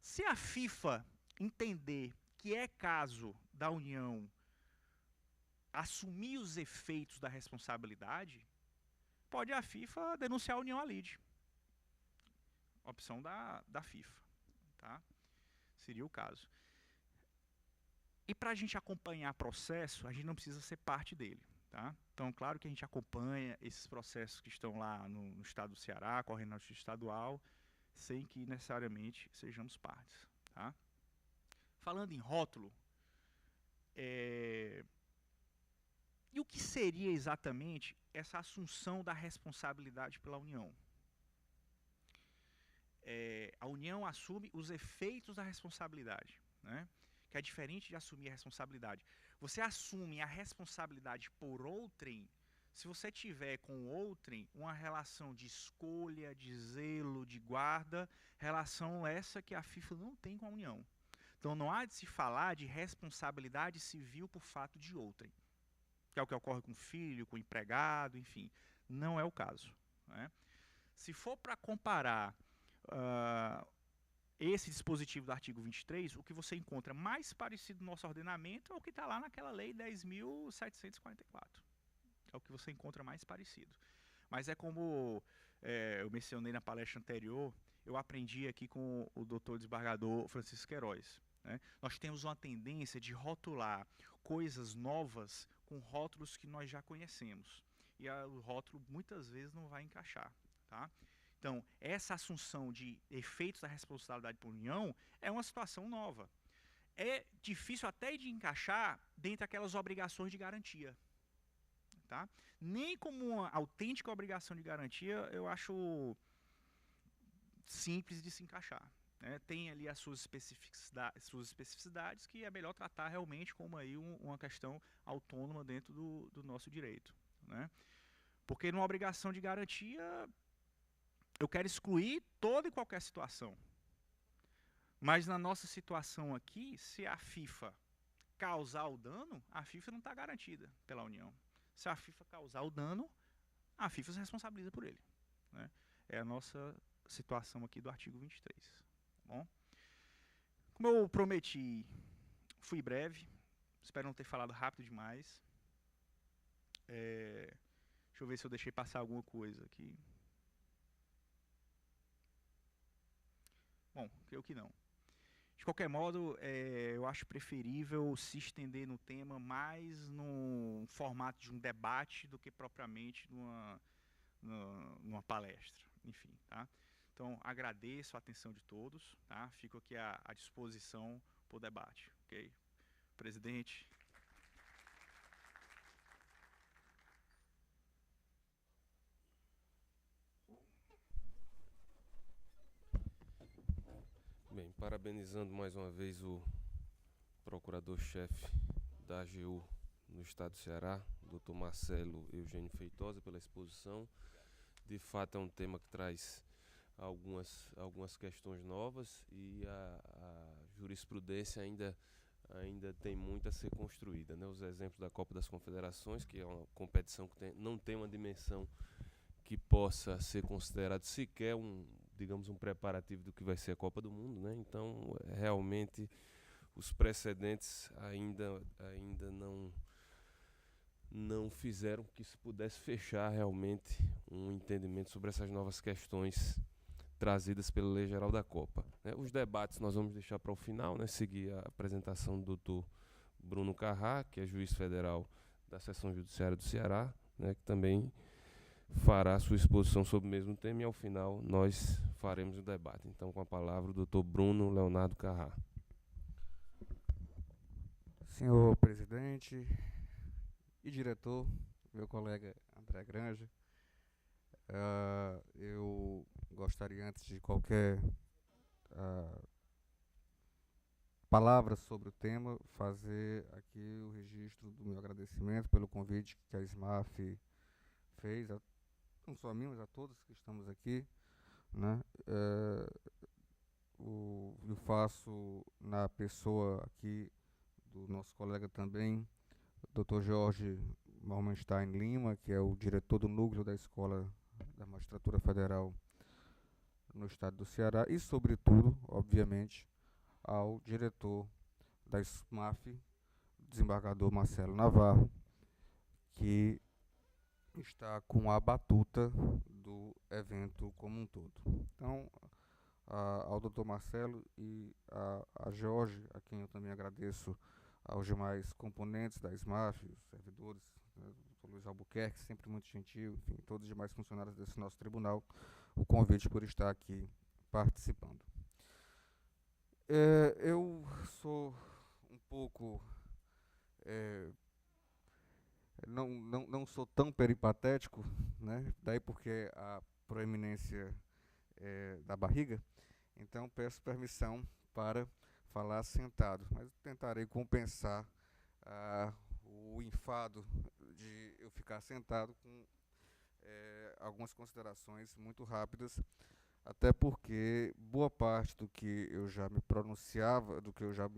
Se a FIFA entender que é caso da União assumir os efeitos da responsabilidade, pode a FIFA denunciar a União à lide. Opção da FIFA. Tá? Seria o caso. E para a gente acompanhar processo, a gente não precisa ser parte dele. Tá? Então, claro que a gente acompanha esses processos que estão lá no estado do Ceará, correndo na justiça estadual, sem que necessariamente sejamos partes. Tá? Falando em rótulo, e o que seria exatamente essa assunção da responsabilidade pela União? A União assume os efeitos da responsabilidade, né? Que é diferente de assumir a responsabilidade. Você assume a responsabilidade por outrem se você tiver com outrem uma relação de escolha, de zelo, de guarda, relação essa que a FIFA não tem com a União. Então não há de se falar de responsabilidade civil por fato de outrem, que é o que ocorre com o filho, com o empregado, enfim. Não é o caso, né? Se for para comparar esse dispositivo do artigo 23, o que você encontra mais parecido no nosso ordenamento é o que está lá naquela lei 10.744. É o que você encontra mais parecido. Mas é como eu mencionei na palestra anterior, eu aprendi aqui com o doutor desembargador Francisco Queiroz, né? Nós temos uma tendência de rotular coisas novas com rótulos que nós já conhecemos. E o rótulo muitas vezes não vai encaixar, tá? Então, essa assunção de efeitos da responsabilidade por união é uma situação nova. É difícil até de encaixar dentro daquelas obrigações de garantia, tá? Nem como uma autêntica obrigação de garantia eu acho simples de se encaixar, né? Tem ali as suas especificidades que é melhor tratar realmente como aí uma questão autônoma dentro do nosso direito, né? Porque numa obrigação de garantia eu quero excluir toda e qualquer situação. Mas na nossa situação aqui, se a FIFA causar o dano, a FIFA não está garantida pela União. Se a FIFA causar o dano, a FIFA se responsabiliza por ele, né? É a nossa situação aqui do artigo 23. Tá bom? Como eu prometi, fui breve. Espero não ter falado rápido demais. Deixa eu ver se eu deixei passar alguma coisa aqui. Bom, creio que não. De qualquer modo, eu acho preferível se estender no tema mais no formato de um debate do que propriamente numa palestra. Enfim, tá? Então, agradeço a atenção de todos, tá? Fico aqui à disposição para o debate, ok? Presidente. Bem, parabenizando mais uma vez o procurador-chefe da AGU no estado do Ceará, Dr. Marcelo Eugênio Feitosa, pela exposição. De fato é um tema que traz algumas questões novas e a jurisprudência ainda tem muito a ser construída, né? Os exemplos da Copa das Confederações, que é uma competição que não tem uma dimensão que possa ser considerado sequer digamos, um preparativo do que vai ser a Copa do Mundo, né? Então, realmente, os precedentes ainda não fizeram que se pudesse fechar realmente um entendimento sobre essas novas questões trazidas pela Lei Geral da Copa, né? Os debates nós vamos deixar para o final, né? Seguir a apresentação do doutor Bruno Carrá, que é juiz federal da Seção Judiciária do Ceará, né? Que também fará sua exposição sobre o mesmo tema e ao final nós faremos o debate. Então, com a palavra o doutor Bruno Leonardo Carrá. Senhor presidente e diretor, meu colega André Granja, eu gostaria, antes de qualquer palavra sobre o tema, fazer aqui o registro do meu agradecimento pelo convite que a SMAF fez, não só a mim, mas a todos que estamos aqui, né? Eu faço na pessoa aqui do nosso colega também, Dr. Jorge Malmenstein Lima, que é o diretor do núcleo da Escola da Magistratura Federal no estado do Ceará, e, sobretudo, obviamente, ao diretor da SMAF, desembargador Marcelo Navarro, que está com a batuta do evento como um todo. Então, ao Dr. Marcelo e a Jorge, a quem eu também agradeço, aos demais componentes da SMAF, os servidores, né, o Dr. Luiz Albuquerque, sempre muito gentil, enfim, todos os demais funcionários desse nosso tribunal, o convite por estar aqui participando. Eu sou um pouco... não sou tão peripatético, né? Daí porque a proeminência da barriga, então peço permissão para falar sentado, mas tentarei compensar o enfado de eu ficar sentado com algumas considerações muito rápidas até porque boa parte do que eu já me pronunciava, do que eu já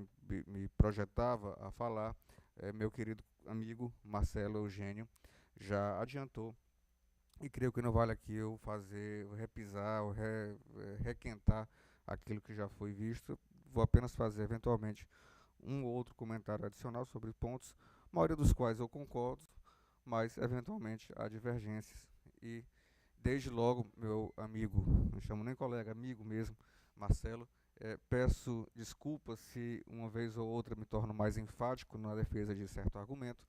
me projetava a falar, meu querido amigo Marcelo Eugênio já adiantou. E creio que não vale aqui eu repisar, ou requentar aquilo que já foi visto. Vou apenas fazer, eventualmente, um ou outro comentário adicional sobre pontos, a maioria dos quais eu concordo, mas, eventualmente, há divergências. E, desde logo, meu amigo, não chamo nem colega, amigo mesmo, Marcelo, peço desculpas se uma vez ou outra me torno mais enfático na defesa de certo argumento.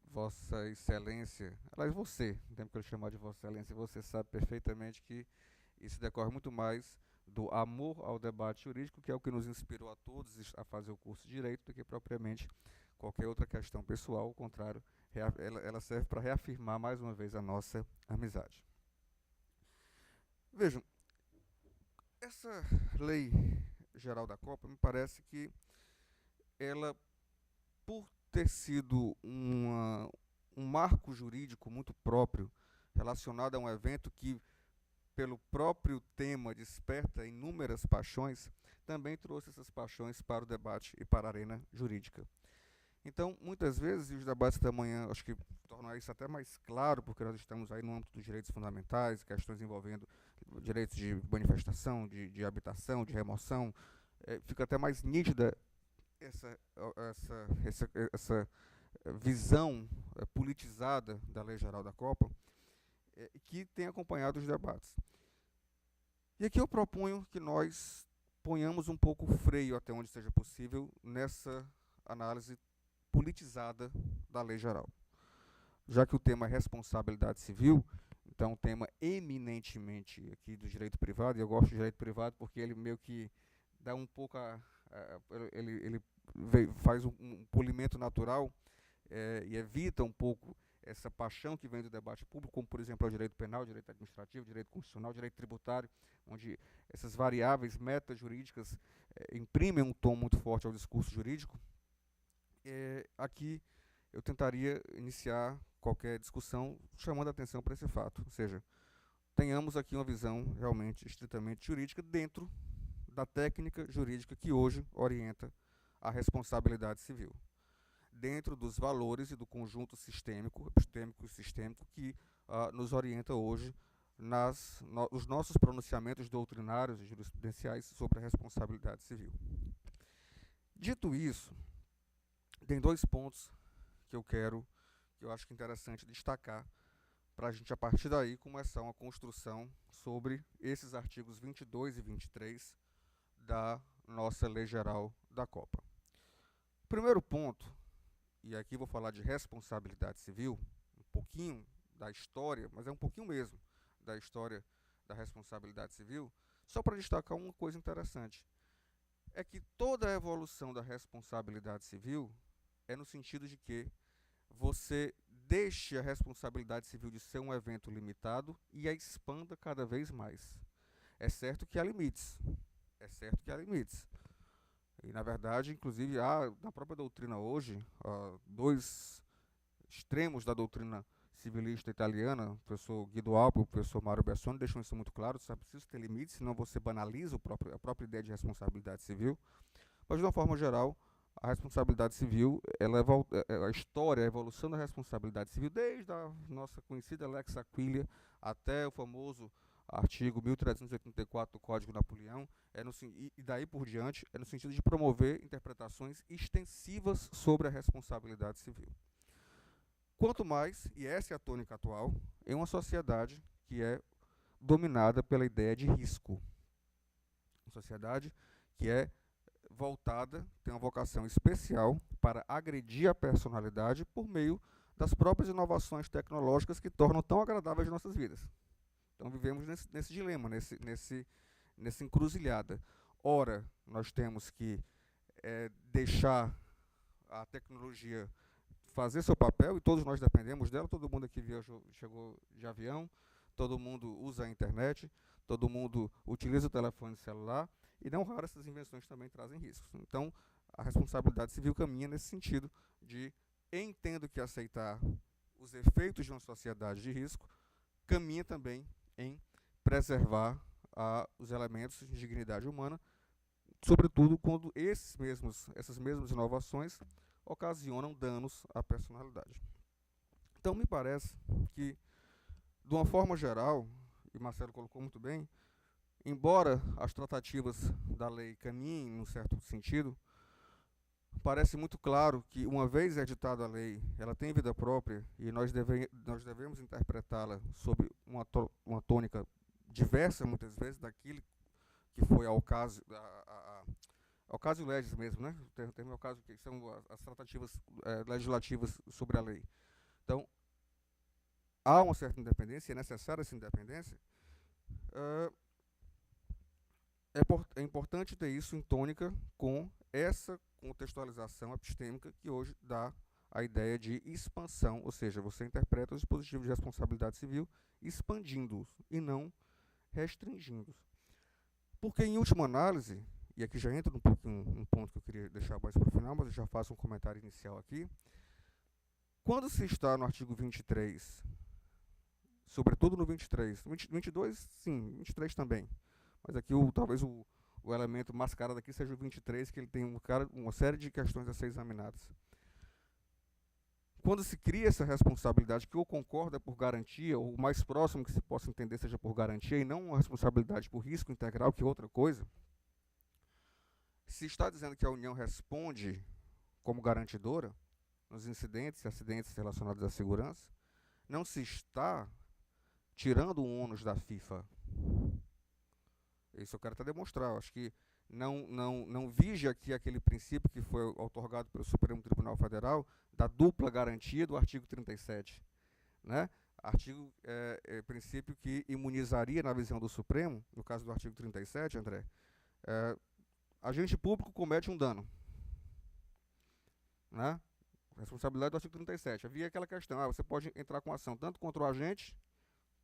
Vossa Excelência, aliás, você, não tem que eu chamar de Vossa Excelência, você sabe perfeitamente que isso decorre muito mais do amor ao debate jurídico, que é o que nos inspirou a todos a fazer o curso de Direito, do que propriamente qualquer outra questão pessoal. Ao contrário, ela serve para reafirmar mais uma vez a nossa amizade. Vejam, essa lei geral da Copa, me parece que ela, por ter sido um marco jurídico muito próprio, relacionado a um evento que, pelo próprio tema, desperta inúmeras paixões, também trouxe essas paixões para o debate e para a arena jurídica. Então, muitas vezes, e os debates da manhã, acho que tornam isso até mais claro, porque nós estamos aí no âmbito dos direitos fundamentais, questões envolvendo direitos de manifestação, de habitação, de remoção, fica até mais nítida essa visão politizada da Lei Geral da Copa, que tem acompanhado os debates. E aqui eu proponho que nós ponhamos um pouco o freio, até onde seja possível, nessa análise politizada da Lei Geral. Já que o tema é responsabilidade civil, então um tema eminentemente aqui do direito privado, e eu gosto do direito privado porque ele meio que dá um pouco ele faz um polimento natural e evita um pouco essa paixão que vem do debate público, como, por exemplo, o direito penal, o direito administrativo, o direito constitucional, o direito tributário, onde essas variáveis metajurídicas imprimem um tom muito forte ao discurso jurídico. Aqui eu tentaria iniciar qualquer discussão chamando a atenção para esse fato, ou seja, tenhamos aqui uma visão realmente estritamente jurídica dentro da técnica jurídica que hoje orienta a responsabilidade civil, dentro dos valores e do conjunto sistêmico, epistêmico e sistêmico que nos orienta hoje nos nossos pronunciamentos doutrinários e jurisprudenciais sobre a responsabilidade civil. Dito isso, tem dois pontos que eu acho que é interessante destacar, para a gente, a partir daí, começar uma construção sobre esses artigos 22 e 23 da nossa Lei Geral da Copa. Primeiro ponto, e aqui vou falar de responsabilidade civil, um pouquinho da história, mas é um pouquinho mesmo da história da responsabilidade civil, só para destacar uma coisa interessante, é que toda a evolução da responsabilidade civil é no sentido de que você deixe a responsabilidade civil de ser um evento limitado e a expanda cada vez mais. É certo que há limites. E, na verdade, inclusive, há na própria doutrina hoje, dois extremos da doutrina civilista italiana, o professor Guido Alpi e o professor Mário Bersoni, deixam isso muito claro, só precisa ter limites, senão você banaliza a própria ideia de responsabilidade civil. Mas, de uma forma geral, a responsabilidade civil, a história, a evolução da responsabilidade civil, desde a nossa conhecida Lex Aquilia até o famoso artigo 1384 do Código Napoleão, e daí por diante, é no sentido de promover interpretações extensivas sobre a responsabilidade civil. Quanto mais, e essa é a tônica atual, em uma sociedade que é dominada pela ideia de risco. Uma sociedade que é voltada, tem uma vocação especial para agredir a personalidade por meio das próprias inovações tecnológicas que tornam tão agradáveis as nossas vidas. Então vivemos nesse dilema, nessa encruzilhada. Ora, nós temos que deixar a tecnologia fazer seu papel, e todos nós dependemos dela, todo mundo aqui chegou de avião, todo mundo usa a internet, todo mundo utiliza o telefone celular, e não raro essas invenções também trazem riscos. Então, a responsabilidade civil caminha nesse sentido de, entendo que aceitar os efeitos de uma sociedade de risco, caminha também em preservar os elementos de dignidade humana, sobretudo quando essas mesmas inovações ocasionam danos à personalidade. Então, me parece que, de uma forma geral, e Marcelo colocou muito bem, embora as tratativas da lei caminhem num certo sentido, parece muito claro que, uma vez editada a lei, ela tem vida própria e nós devemos interpretá-la sob uma tônica diversa, muitas vezes, daquilo que foi ao caso legis mesmo, né? O termo é o caso, que são as tratativas legislativas sobre a lei. Então, há uma certa independência, é necessária essa independência. É importante ter isso em tônica com essa contextualização epistêmica que hoje dá a ideia de expansão, ou seja, você interpreta os dispositivos de responsabilidade civil expandindo-os e não restringindo-os. Porque, em última análise, e aqui já entra um ponto que eu queria deixar mais para o final, mas eu já faço um comentário inicial aqui. Quando se está no artigo 23, sobretudo no 23, 22, sim, 23 também, mas aqui talvez o elemento mascarado aqui seja o 23, que ele tem uma série de questões a ser examinadas. Quando se cria essa responsabilidade, que eu concordo é por garantia, ou o mais próximo que se possa entender seja por garantia, e não uma responsabilidade por risco integral, que é outra coisa, se está dizendo que a União responde como garantidora nos incidentes e acidentes relacionados à segurança, não se está tirando o ônus da FIFA. Isso eu quero até demonstrar. Eu acho que não vige aqui aquele princípio que foi outorgado pelo Supremo Tribunal Federal da dupla garantia do artigo 37. Né? Princípio que imunizaria, na visão do Supremo, no caso do artigo 37, André, agente público comete um dano. Né? Responsabilidade do artigo 37. Havia aquela questão, você pode entrar com ação tanto contra o agente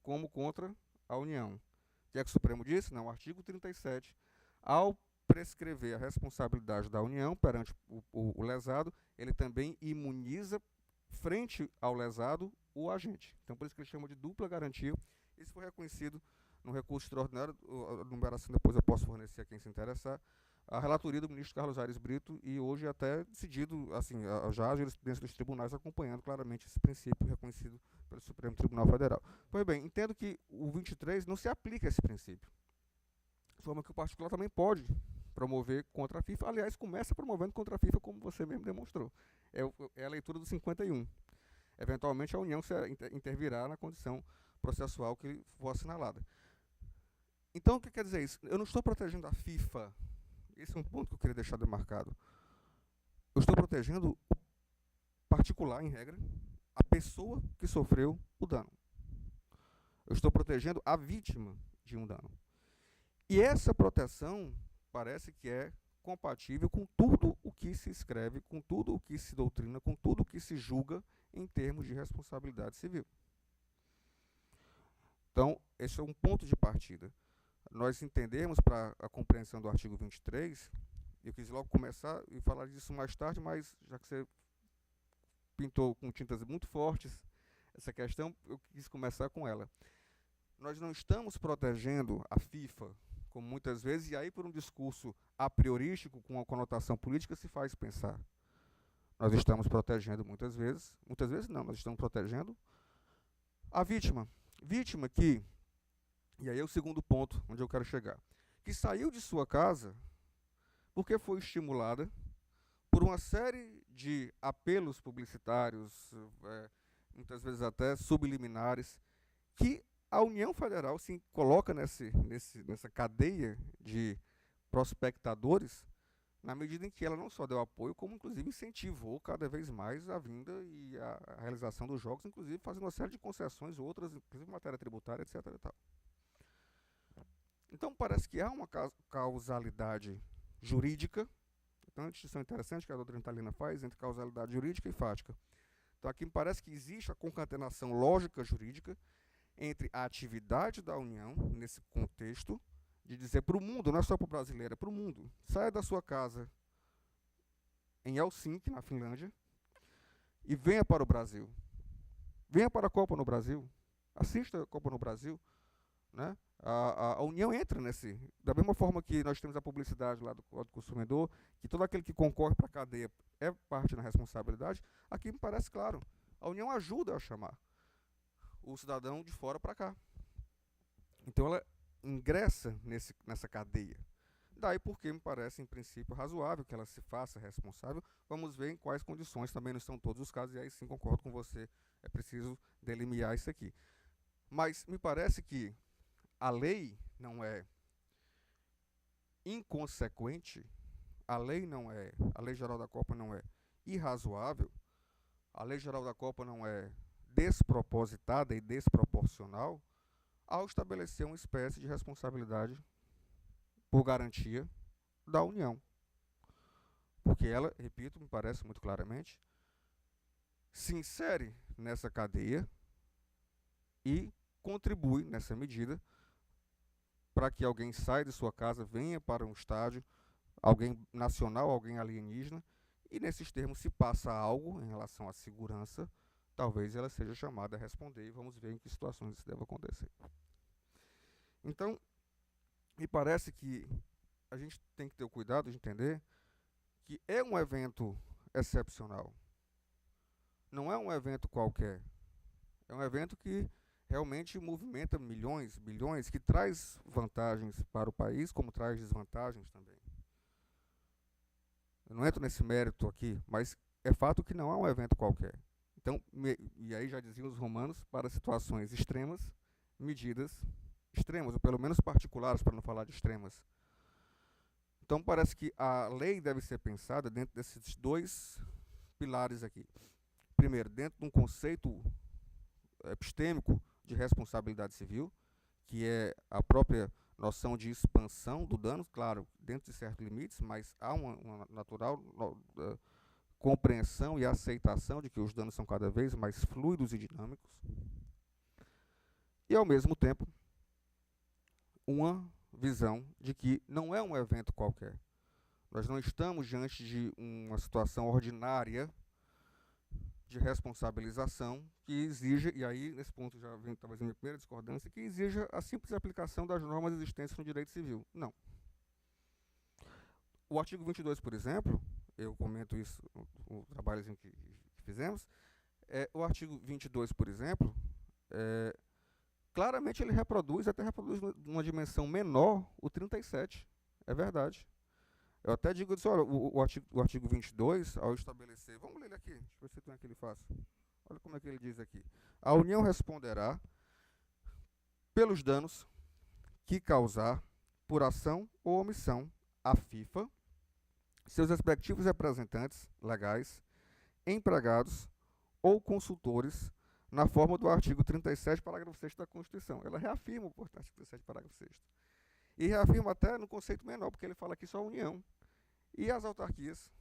como contra a União. O que é que o Supremo disse? Não, o artigo 37, ao prescrever a responsabilidade da União perante o lesado, ele também imuniza, frente ao lesado, o agente. Então, por isso que ele chama de dupla garantia. Isso foi reconhecido no recurso extraordinário, a numeração depois eu posso fornecer a quem se interessar, a relatoria do ministro Carlos Aires Brito, e hoje até decidido, assim, já a jurisprudência dos tribunais acompanhando claramente esse princípio reconhecido pelo Supremo Tribunal Federal. Pois bem, entendo que o 23 não se aplica a esse princípio, de forma que o particular também pode promover contra a FIFA. Aliás, começa promovendo contra a FIFA, como você mesmo demonstrou. É a leitura do 51. Eventualmente, a União intervirá na condição processual que for assinalada. Então, o que quer dizer isso? Eu não estou protegendo a FIFA. Esse é um ponto que eu queria deixar demarcado. Eu estou protegendo o particular, em regra, a pessoa que sofreu o dano. Eu estou protegendo a vítima de um dano. E essa proteção parece que é compatível com tudo o que se escreve, com tudo o que se doutrina, com tudo o que se julga em termos de responsabilidade civil. Então, esse é um ponto de partida. Nós entendermos, para a compreensão do artigo 23, eu quis logo começar e falar disso mais tarde, mas já que você pintou com tintas muito fortes essa questão, eu quis começar com ela. Nós não estamos protegendo a FIFA, como muitas vezes, e aí por um discurso a priorístico, com uma conotação política, se faz pensar. Nós estamos protegendo muitas vezes não, nós estamos protegendo a vítima. Vítima que, e aí é o segundo ponto onde eu quero chegar, que saiu de sua casa porque foi estimulada por uma série de apelos publicitários, muitas vezes até subliminares, que a União Federal se coloca nessa cadeia de prospectadores, na medida em que ela não só deu apoio, como inclusive incentivou cada vez mais a vinda e a realização dos jogos, inclusive fazendo uma série de concessões, outras, inclusive matéria tributária, etc. E tal. Então parece que há uma causalidade jurídica, então é uma distinção interessante que a doutrina Thalina faz entre causalidade jurídica e fática. Então aqui me parece que existe a concatenação lógica jurídica entre a atividade da União, nesse contexto, de dizer para o mundo, não é só para o brasileiro, é para o mundo, saia da sua casa em Helsinki, na Finlândia, e venha para o Brasil. Venha para a Copa no Brasil, assista a Copa no Brasil, né? A União entra nesse... Da mesma forma que nós temos a publicidade lá do Código do Consumidor, que todo aquele que concorre para a cadeia é parte da responsabilidade, aqui me parece claro. A União ajuda a chamar o cidadão de fora para cá. Então ela ingressa nessa cadeia. Daí porque me parece, em princípio, razoável que ela se faça responsável. Vamos ver em quais condições, também não são todos os casos, e aí sim concordo com você, é preciso delimitar isso aqui. Mas me parece que a lei não é inconsequente, a Lei Geral da Copa não é irrazoável, a Lei Geral da Copa não é despropositada e desproporcional ao estabelecer uma espécie de responsabilidade por garantia da União. Porque ela, repito, me parece muito claramente, se insere nessa cadeia e contribui nessa medida para que alguém saia de sua casa, venha para um estádio, alguém nacional, alguém alienígena, e nesses termos se passa algo em relação à segurança, talvez ela seja chamada a responder, e vamos ver em que situações isso deve acontecer. Então, me parece que a gente tem que ter o cuidado de entender que é um evento excepcional. Não é um evento qualquer. É um evento que realmente movimenta milhões, bilhões, que traz vantagens para o país, como traz desvantagens também. Eu não entro nesse mérito aqui, mas é fato que não é um evento qualquer. Então, e aí já diziam os romanos, para situações extremas, medidas extremas, ou pelo menos particulares, para não falar de extremas. Então, parece que a lei deve ser pensada dentro desses dois pilares aqui. Primeiro, dentro de um conceito epistêmico de responsabilidade civil, que é a própria noção de expansão do dano, claro, dentro de certos limites, mas há uma natural compreensão e aceitação de que os danos são cada vez mais fluidos e dinâmicos. E, ao mesmo tempo, uma visão de que não é um evento qualquer. Nós não estamos diante de uma situação ordinária de responsabilização que exija, e aí nesse ponto já vem talvez a minha primeira discordância, que exija a simples aplicação das normas existentes no direito civil. Não. O artigo 22, por exemplo, eu comento isso no trabalhozinho que fizemos, o artigo 22, por exemplo, claramente ele reproduz, até reproduz numa dimensão menor, o 37. É verdade. Eu até digo, olha, o artigo 22, ao estabelecer, vamos ler ele aqui, deixa eu ver se tem aquele fácil. Olha como é que ele diz aqui. A União responderá pelos danos que causar por ação ou omissão à FIFA, seus respectivos representantes legais, empregados ou consultores, na forma do artigo 37, parágrafo 6º da Constituição. Ela reafirma o artigo 37, parágrafo 6º. E reafirma até no conceito menor, porque ele fala aqui só a União. E as autarquias,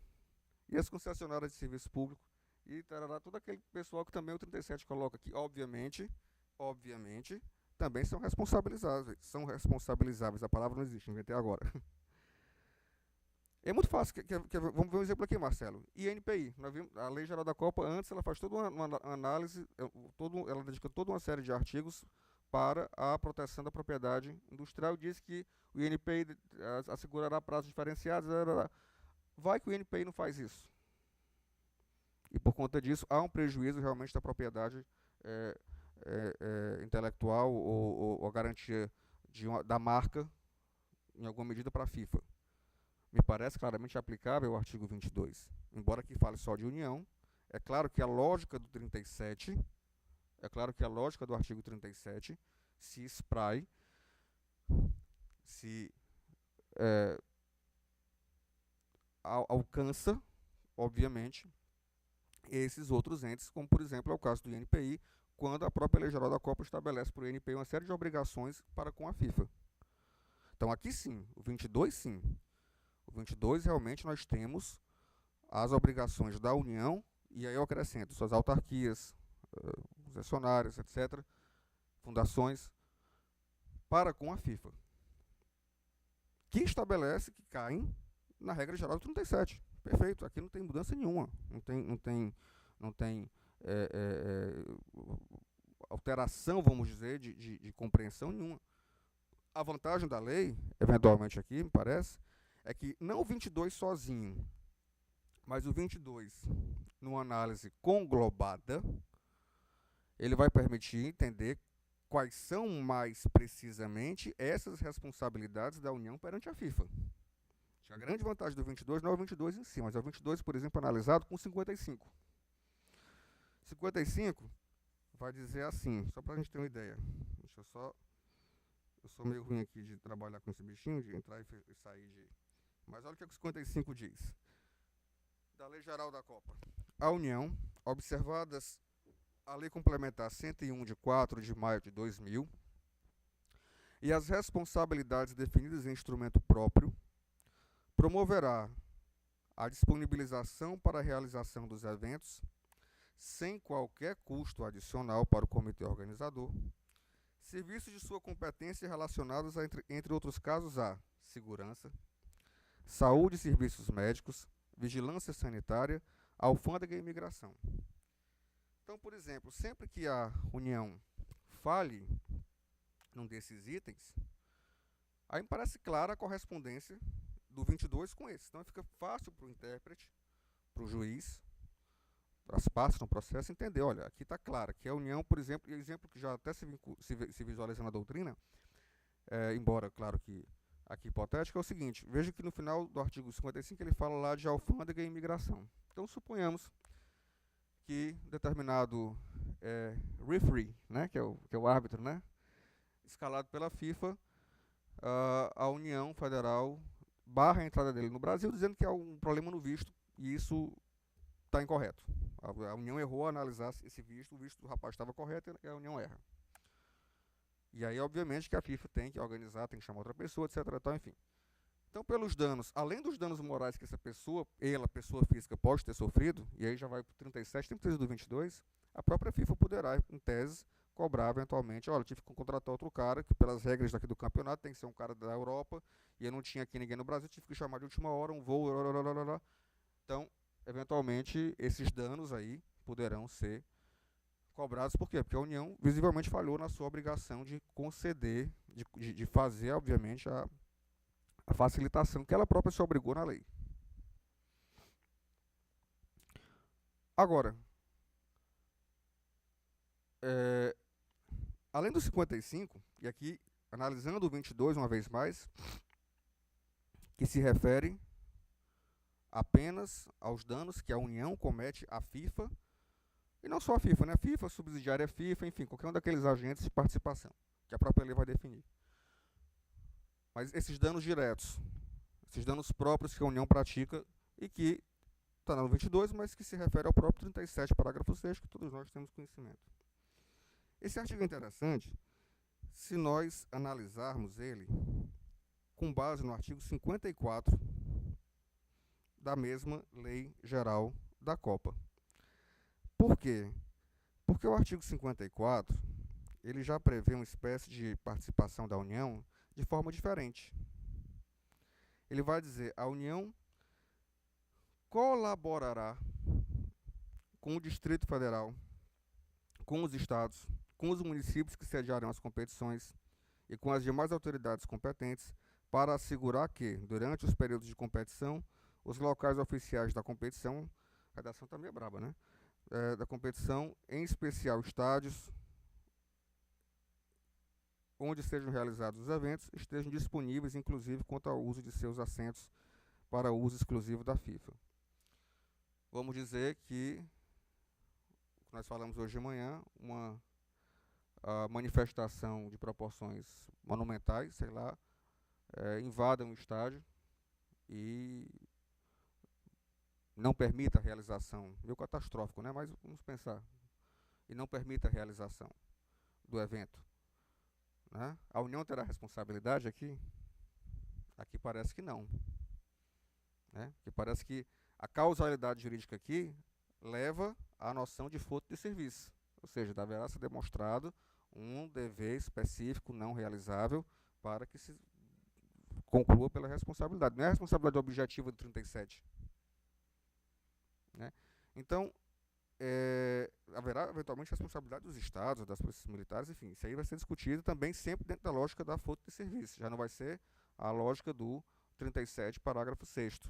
e as concessionárias de serviço público, e tarará, todo aquele pessoal que também o 37 coloca aqui, obviamente, também são responsabilizáveis. A palavra não existe, inventei agora. É muito fácil. Vamos ver um exemplo aqui, Marcelo. INPI, nós vimos, a Lei Geral da Copa, antes ela faz toda uma análise, ela dedica toda uma série de artigos para a proteção da propriedade industrial, diz que o INPI assegurará prazos diferenciados. Vai que o INPI não faz isso. E por conta disso, há um prejuízo realmente da propriedade intelectual ou a garantia da marca, em alguma medida, para a FIFA. Me parece claramente aplicável o artigo 22. Embora aqui fale só de união, é claro que a lógica do 37, do artigo 37 se espraia, alcança, obviamente, esses outros entes, como, por exemplo, é o caso do INPI, quando a própria Lei Geral da Copa estabelece para o INPI uma série de obrigações para com a FIFA. Então, aqui sim, o 22 sim. O 22, realmente, nós temos as obrigações da União, e aí eu acrescento suas autarquias, concessionárias, etc., fundações, para com a FIFA, que estabelece que caem na regra geral do 37. Perfeito, aqui não tem mudança nenhuma, não tem alteração, vamos dizer, de compreensão nenhuma. a vantagem da lei, eventualmente aqui, me parece, é que não o 22 sozinho, mas o 22, numa análise conglobada, ele vai permitir entender quais são mais precisamente essas responsabilidades da União perante a FIFA. A grande vantagem do 22 não é o 22 em si, mas é o 22, por exemplo, analisado com 55. 55 vai dizer assim, só para a gente ter uma ideia. Deixa eu só... Eu sou meio ruim aqui de trabalhar com esse bichinho, de entrar e sair de... Mas olha o que o 55 diz. Da Lei Geral da Copa. A União, observadas a Lei Complementar 101 de 4 de maio de 2000 e as responsabilidades definidas em instrumento próprio, promoverá a disponibilização para a realização dos eventos sem qualquer custo adicional para o comitê organizador, serviços de sua competência relacionados, entre outros casos, a segurança, saúde e serviços médicos, vigilância sanitária, alfândega e imigração. Então, por exemplo, sempre que a União fale num desses itens, aí me parece clara a correspondência do 22 com esse. Então fica fácil para o intérprete, para o juiz, para as partes no processo entender, olha, aqui está claro que a União, por exemplo, e exemplo que já até se visualiza na doutrina, embora, claro que aqui hipotético, é o seguinte, veja que no final do artigo 55 ele fala lá de alfândega e imigração. Então suponhamos que determinado referee, né, que é o árbitro, né, escalado pela FIFA, a União Federal barra a entrada dele no Brasil, dizendo que há um problema no visto, e isso está incorreto. A União errou a analisar esse visto, o visto do rapaz estava correto e a União erra. E aí, obviamente, que a FIFA tem que organizar, tem que chamar outra pessoa, etc. Enfim. Então, pelos danos, além dos danos morais que essa pessoa, pessoa física, pode ter sofrido, e aí já vai para o 37, 33 do 22, a própria FIFA poderá, em tese, cobrar eventualmente, olha, eu tive que contratar outro cara, que pelas regras daqui do campeonato tem que ser um cara da Europa, e eu não tinha aqui ninguém no Brasil, tive que chamar de última hora, um voo, então, eventualmente, esses danos aí poderão ser cobrados. Por quê? Porque a União visivelmente falhou na sua obrigação de conceder, de fazer, obviamente, a facilitação que ela própria se obrigou na lei. Agora, além do 55, e aqui analisando o 22 uma vez mais, que se refere apenas aos danos que a União comete à FIFA, e não só a FIFA, né? A FIFA, a subsidiária FIFA, enfim, qualquer um daqueles agentes de participação, que a própria lei vai definir. Mas esses danos diretos, esses danos próprios que a União pratica e que está no 22, mas que se refere ao próprio 37, parágrafo 6, que todos nós temos conhecimento. Esse artigo é interessante se nós analisarmos ele com base no artigo 54 da mesma Lei Geral da Copa. Por quê? Porque o artigo 54, ele já prevê uma espécie de participação da União de forma diferente. Ele vai dizer, a União colaborará com o Distrito Federal, com os estados, com os municípios que sediarão as competições e com as demais autoridades competentes para assegurar que, durante os períodos de competição, os locais oficiais da competição, a redação está meio braba, né? Da competição, em especial estádios, onde sejam realizados os eventos, estejam disponíveis, inclusive, quanto ao uso de seus assentos para uso exclusivo da FIFA. Vamos dizer que, nós falamos hoje de manhã, uma manifestação de proporções monumentais, sei lá, invada um estádio e não permita a realização, meio catastrófico, né? Mas vamos pensar, e não permita a realização do evento. Né? A União terá responsabilidade aqui? Aqui parece que não. Né? Porque parece que a causalidade jurídica aqui leva à noção de fato de serviço. Ou seja, deverá ser demonstrado um dever específico não realizável para que se conclua pela responsabilidade. Não é a responsabilidade objetiva do 37. Né? Então, haverá eventualmente responsabilidade dos estados, das polícias militares, enfim, isso aí vai ser discutido também sempre dentro da lógica da falta de serviço, já não vai ser a lógica do 37, parágrafo 6º.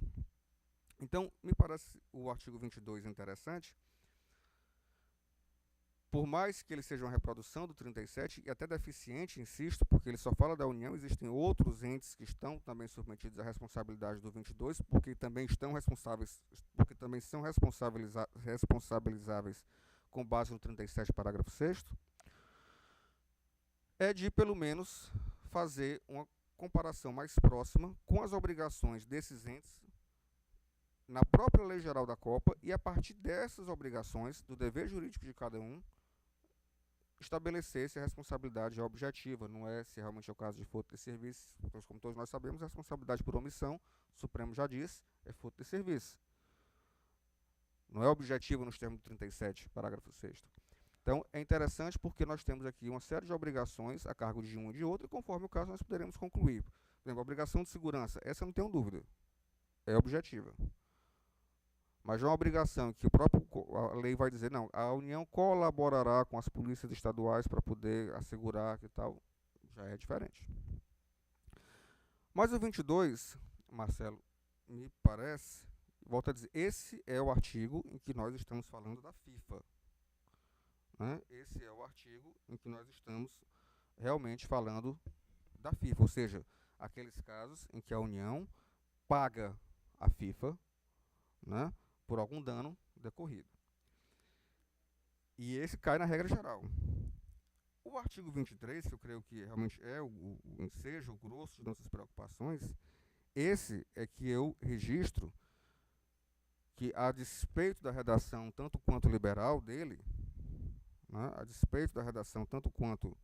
Então, me parece o artigo 22 interessante, por mais que ele seja uma reprodução do 37 e até deficiente, insisto, porque ele só fala da União, existem outros entes que estão também submetidos à responsabilidade do 22, porque também estão responsáveis, porque também são responsabilizáveis com base no 37, parágrafo 6º, é de, pelo menos, fazer uma comparação mais próxima com as obrigações desses entes na própria Lei Geral da Copa e, a partir dessas obrigações, do dever jurídico de cada um, estabelecer se a responsabilidade é objetiva, não é se realmente é o caso de furto de serviço. Pois, como todos nós sabemos, a responsabilidade por omissão, o Supremo já diz, é furto de serviço. Não é objetivo nos termos do 37, parágrafo 6º. Então, é interessante porque nós temos aqui uma série de obrigações a cargo de um e de outro, e conforme o caso nós poderemos concluir. Por exemplo, a obrigação de segurança, essa eu não tenho dúvida, é objetiva. Mas é uma obrigação que a lei vai dizer, não, a União colaborará com as polícias estaduais para poder assegurar que tal, já é diferente. Mas o 22, Marcelo, me parece, volto a dizer, esse é o artigo em que nós estamos falando da FIFA. Né? Esse é o artigo em que nós estamos realmente falando da FIFA, ou seja, aqueles casos em que a União paga a FIFA, né, por algum dano decorrido. E esse cai na regra geral. O artigo 23, que eu creio que realmente é o ensejo, o grosso de nossas preocupações, esse é que eu registro que, a despeito da redação tanto quanto liberal dele, né, a despeito da redação tanto quanto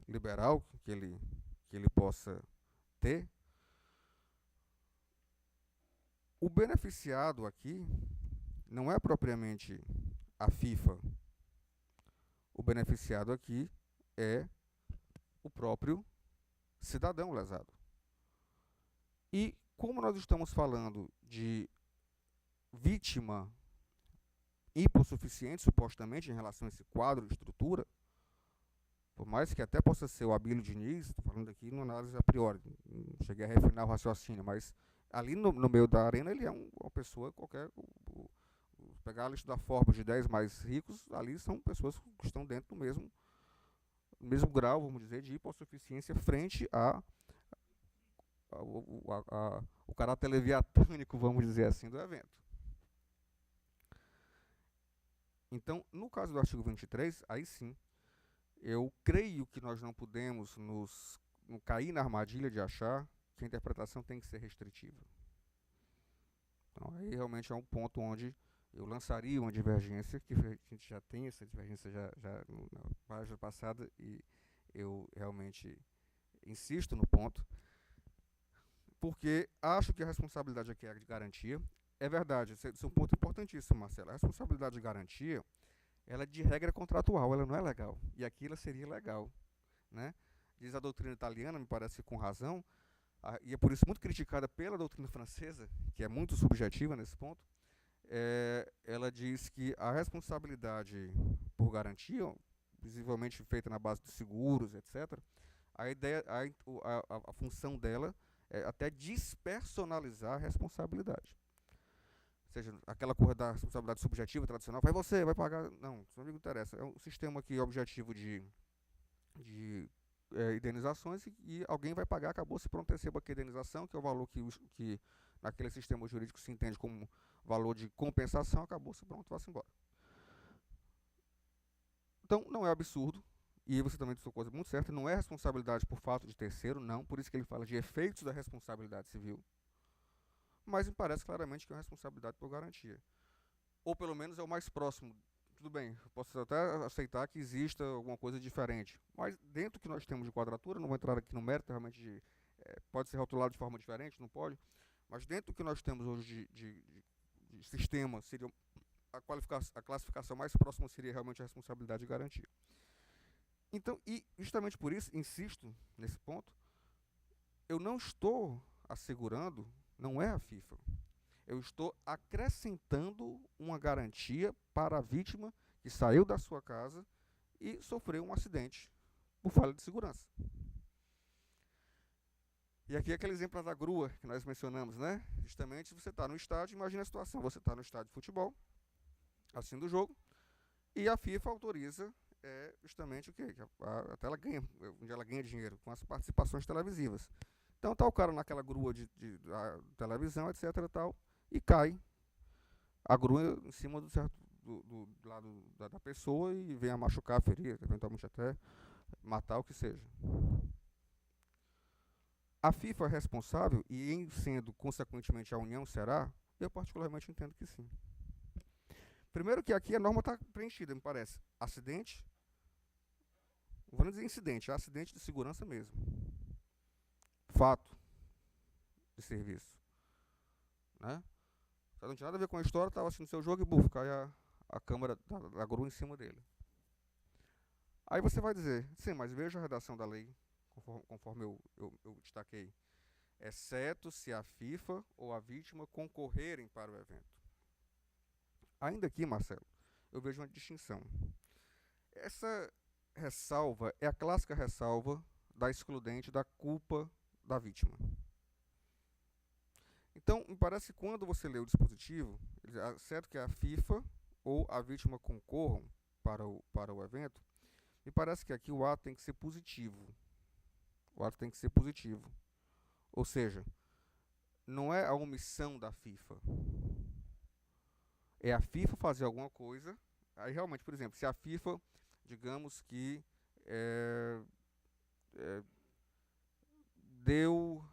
liberal que ele possa ter, o beneficiado aqui não é propriamente a FIFA. O beneficiado aqui é o próprio cidadão lesado. E como nós estamos falando de vítima hipossuficiente, supostamente, em relação a esse quadro de estrutura, por mais que até possa ser o Abílio Diniz, estou falando aqui numa análise a priori, não cheguei a refinar o raciocínio, mas ali no meio da arena ele é uma pessoa qualquer. Pegar a lista da Forbes de 10 mais ricos, ali são pessoas que estão dentro do mesmo grau, vamos dizer, de hipossuficiência frente o caráter leviatânico, vamos dizer assim, do evento. Então, no caso do artigo 23, aí sim, eu creio que nós não podemos cair na armadilha de achar que a interpretação tem que ser restritiva. Então, aí realmente é um ponto onde eu lançaria uma divergência, que a gente já tem essa divergência já na página passada, e eu realmente insisto no ponto, porque acho que a responsabilidade aqui é de garantia. É verdade, esse é um ponto importantíssimo, Marcelo. A responsabilidade de garantia, ela é de regra contratual, ela não é legal. E aqui ela seria legal, né? Diz a doutrina italiana, me parece com razão, e é por isso muito criticada pela doutrina francesa, que é muito subjetiva nesse ponto. Ela diz que a responsabilidade por garantia, visivelmente feita na base de seguros, etc., a função dela é até despersonalizar a responsabilidade. Ou seja, aquela coisa da responsabilidade subjetiva tradicional, vai você, vai pagar. Não, isso não me interessa. É um sistema aqui objetivo de indenizações, e alguém vai pagar, acabou-se, pronto, receba aqui a indenização, que é o valor que naquele sistema jurídico se entende como valor de compensação, acabou-se, pronto, vá-se embora. Então, não é absurdo, e você também disse uma coisa muito certa, não é responsabilidade por fato de terceiro, não, por isso que ele fala de efeitos da responsabilidade civil, mas me parece claramente que é uma responsabilidade por garantia. Ou pelo menos é o mais próximo. Tudo bem, eu posso até aceitar que exista alguma coisa diferente, mas dentro do que nós temos de quadratura, não vou entrar aqui no mérito realmente pode ser rotulado de forma diferente, não pode, mas dentro do que nós temos hoje de sistema, seria a classificação mais próxima seria realmente a responsabilidade de garantia. Então, e justamente por isso, insisto nesse ponto, eu não estou assegurando, não é a FIFA, Eu estou acrescentando uma garantia para a vítima que saiu da sua casa e sofreu um acidente por falha de segurança. E aqui é aquele exemplo da grua que nós mencionamos, né? Justamente você está no estádio, imagina a situação, você está no estádio de futebol, assistindo o jogo, e a FIFA autoriza justamente o quê? Até ela ganha, onde ela ganha dinheiro, com as participações televisivas. Então tá o cara naquela grua de televisão, etc e tal, e cai a grua em cima do lado da pessoa e vem a machucar, ferir, eventualmente até matar, o que seja. A FIFA é responsável, e em sendo, consequentemente, a União será, eu particularmente entendo que sim. Primeiro que aqui a norma está preenchida, me parece. Acidente, não vou dizer incidente, é acidente de segurança mesmo. Fato de serviço. Né? Não tinha nada a ver com a história, estava assistindo seu jogo e buf, cai a câmera da grua em cima dele. Aí você vai dizer, sim, mas veja a redação da lei, conforme eu destaquei, exceto se a FIFA ou a vítima concorrerem para o evento. Ainda aqui, Marcelo, eu vejo uma distinção. Essa ressalva é a clássica ressalva da excludente da culpa da vítima. Então, me parece que quando você lê o dispositivo, certo que a FIFA ou a vítima concorram para o evento, me parece que aqui o ato tem que ser positivo. O ato tem que ser positivo. Ou seja, não é a omissão da FIFA. É a FIFA fazer alguma coisa. Aí realmente, por exemplo, se a FIFA, digamos que deu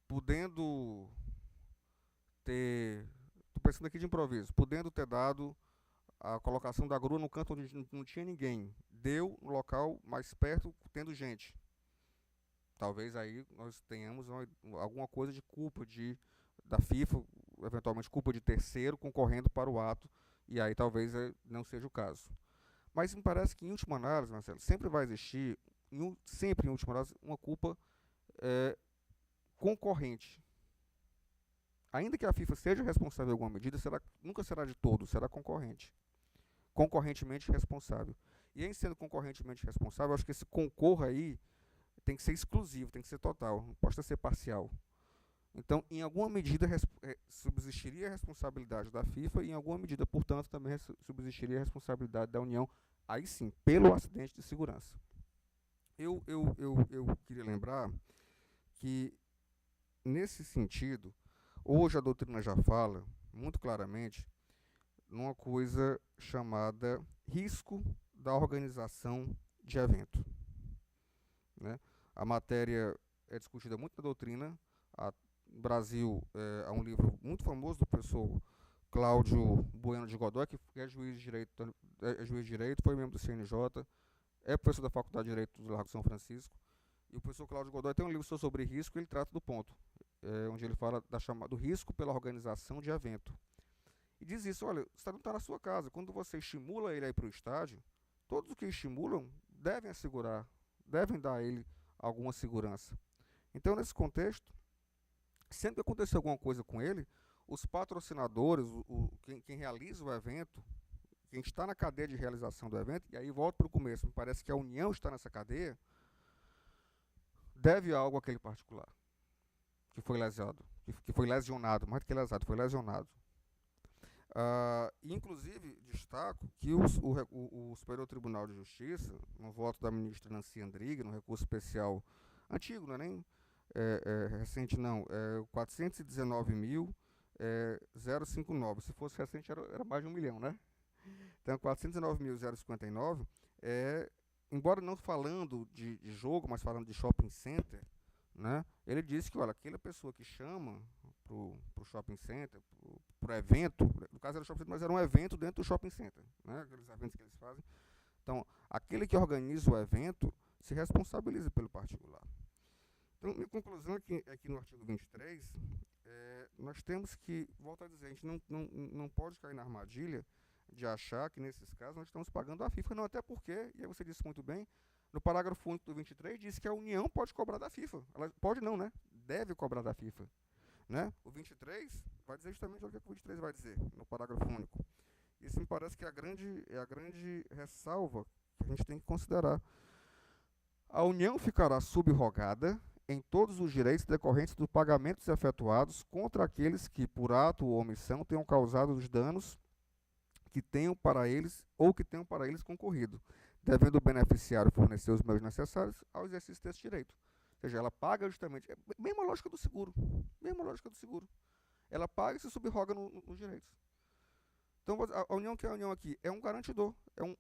podendo ter, estou pensando aqui de improviso, podendo ter dado a colocação da grua no canto onde não tinha ninguém, deu no local mais perto, tendo gente. Talvez aí nós tenhamos alguma coisa de culpa da FIFA, eventualmente culpa de terceiro concorrendo para o ato, e aí talvez não seja o caso. Mas me parece que em última análise, Marcelo, sempre vai existir, sempre em última análise, uma culpa concorrente. Ainda que a FIFA seja responsável em alguma medida, nunca será de todo, será concorrente. Concorrentemente responsável. E em sendo concorrentemente responsável, acho que esse concorra aí tem que ser exclusivo, tem que ser total, não pode ser parcial. Então, em alguma medida, subsistiria a responsabilidade da FIFA e, em alguma medida, portanto, também subsistiria a responsabilidade da União, aí sim, pelo acidente de segurança. Eu queria lembrar que, nesse sentido, hoje a doutrina já fala, muito claramente, numa coisa chamada risco da organização de evento. Né? A matéria é discutida muito na doutrina. No Brasil, há um livro muito famoso do professor Cláudio Bueno de Godoy, que é juiz de direito, foi membro do CNJ, é professor da Faculdade de Direito do Largo São Francisco. E o professor Cláudio Godoy tem um livro sobre risco e ele trata do ponto, onde ele fala do risco pela organização de evento. E diz isso, olha, o estádio não está na sua casa. Quando você estimula ele a ir para o estádio, todos os que estimulam devem assegurar, devem dar a ele alguma segurança. Então, nesse contexto, sempre que acontecer alguma coisa com ele, os patrocinadores, quem realiza o evento, quem está na cadeia de realização do evento, e aí volto para o começo, me parece que a União está nessa cadeia, deve algo àquele particular que foi lesionado, mais do que lesado, foi lesionado. Inclusive, destaco que o Superior Tribunal de Justiça, no voto da ministra Nancy Andrighi, no recurso especial antigo, não é nem recente não, 419.059, se fosse recente era mais de 1 milhão, né? Então, 419.059, embora não falando de jogo, mas falando de shopping center, né? Ele disse que, olha, aquela pessoa que chama pro shopping center, pro evento, no caso era shopping center, mas era um evento dentro do shopping center, né? Aqueles eventos que eles fazem. Então, aquele que organiza o evento se responsabiliza pelo particular. Então, minha conclusão é que no artigo 23, nós temos que, volto a dizer, a gente não pode cair na armadilha de achar que, nesses casos, nós estamos pagando a FIFA. Não, até porque, e aí você disse muito bem, no parágrafo único do 23, diz que a União pode cobrar da FIFA. Ela pode não, né? Deve cobrar da FIFA. né? O 23 vai dizer justamente o que o 23 vai dizer, no parágrafo único. Isso me parece que é a grande ressalva que a gente tem que considerar. A União ficará subrogada em todos os direitos decorrentes dos pagamentos efetuados contra aqueles que, por ato ou omissão, tenham causado os danos que tenham para eles ou que tenham para eles concorrido, devendo o beneficiário fornecer os meios necessários ao exercício desse direito. Ou seja, ela paga justamente, é a mesma lógica do seguro, Ela paga e se subroga nos direitos. Então, a União, que é a União aqui, é um garantidor, é um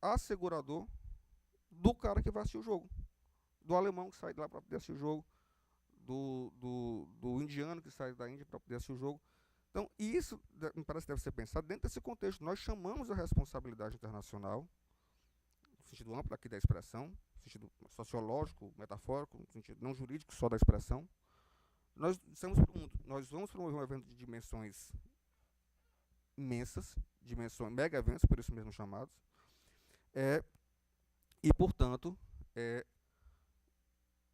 assegurador do cara que vai assistir o jogo, do alemão que sai de lá para poder assistir o jogo, do indiano que sai da Índia para poder assistir o jogo. Então, isso me parece que deve ser pensado dentro desse contexto. Nós chamamos a responsabilidade internacional, no sentido amplo aqui da expressão, no sentido sociológico, metafórico, no sentido não jurídico, só da expressão. Nós dissemos para o mundo, nós vamos promover um evento de dimensões imensas, mega eventos, por isso mesmo chamados, e, portanto,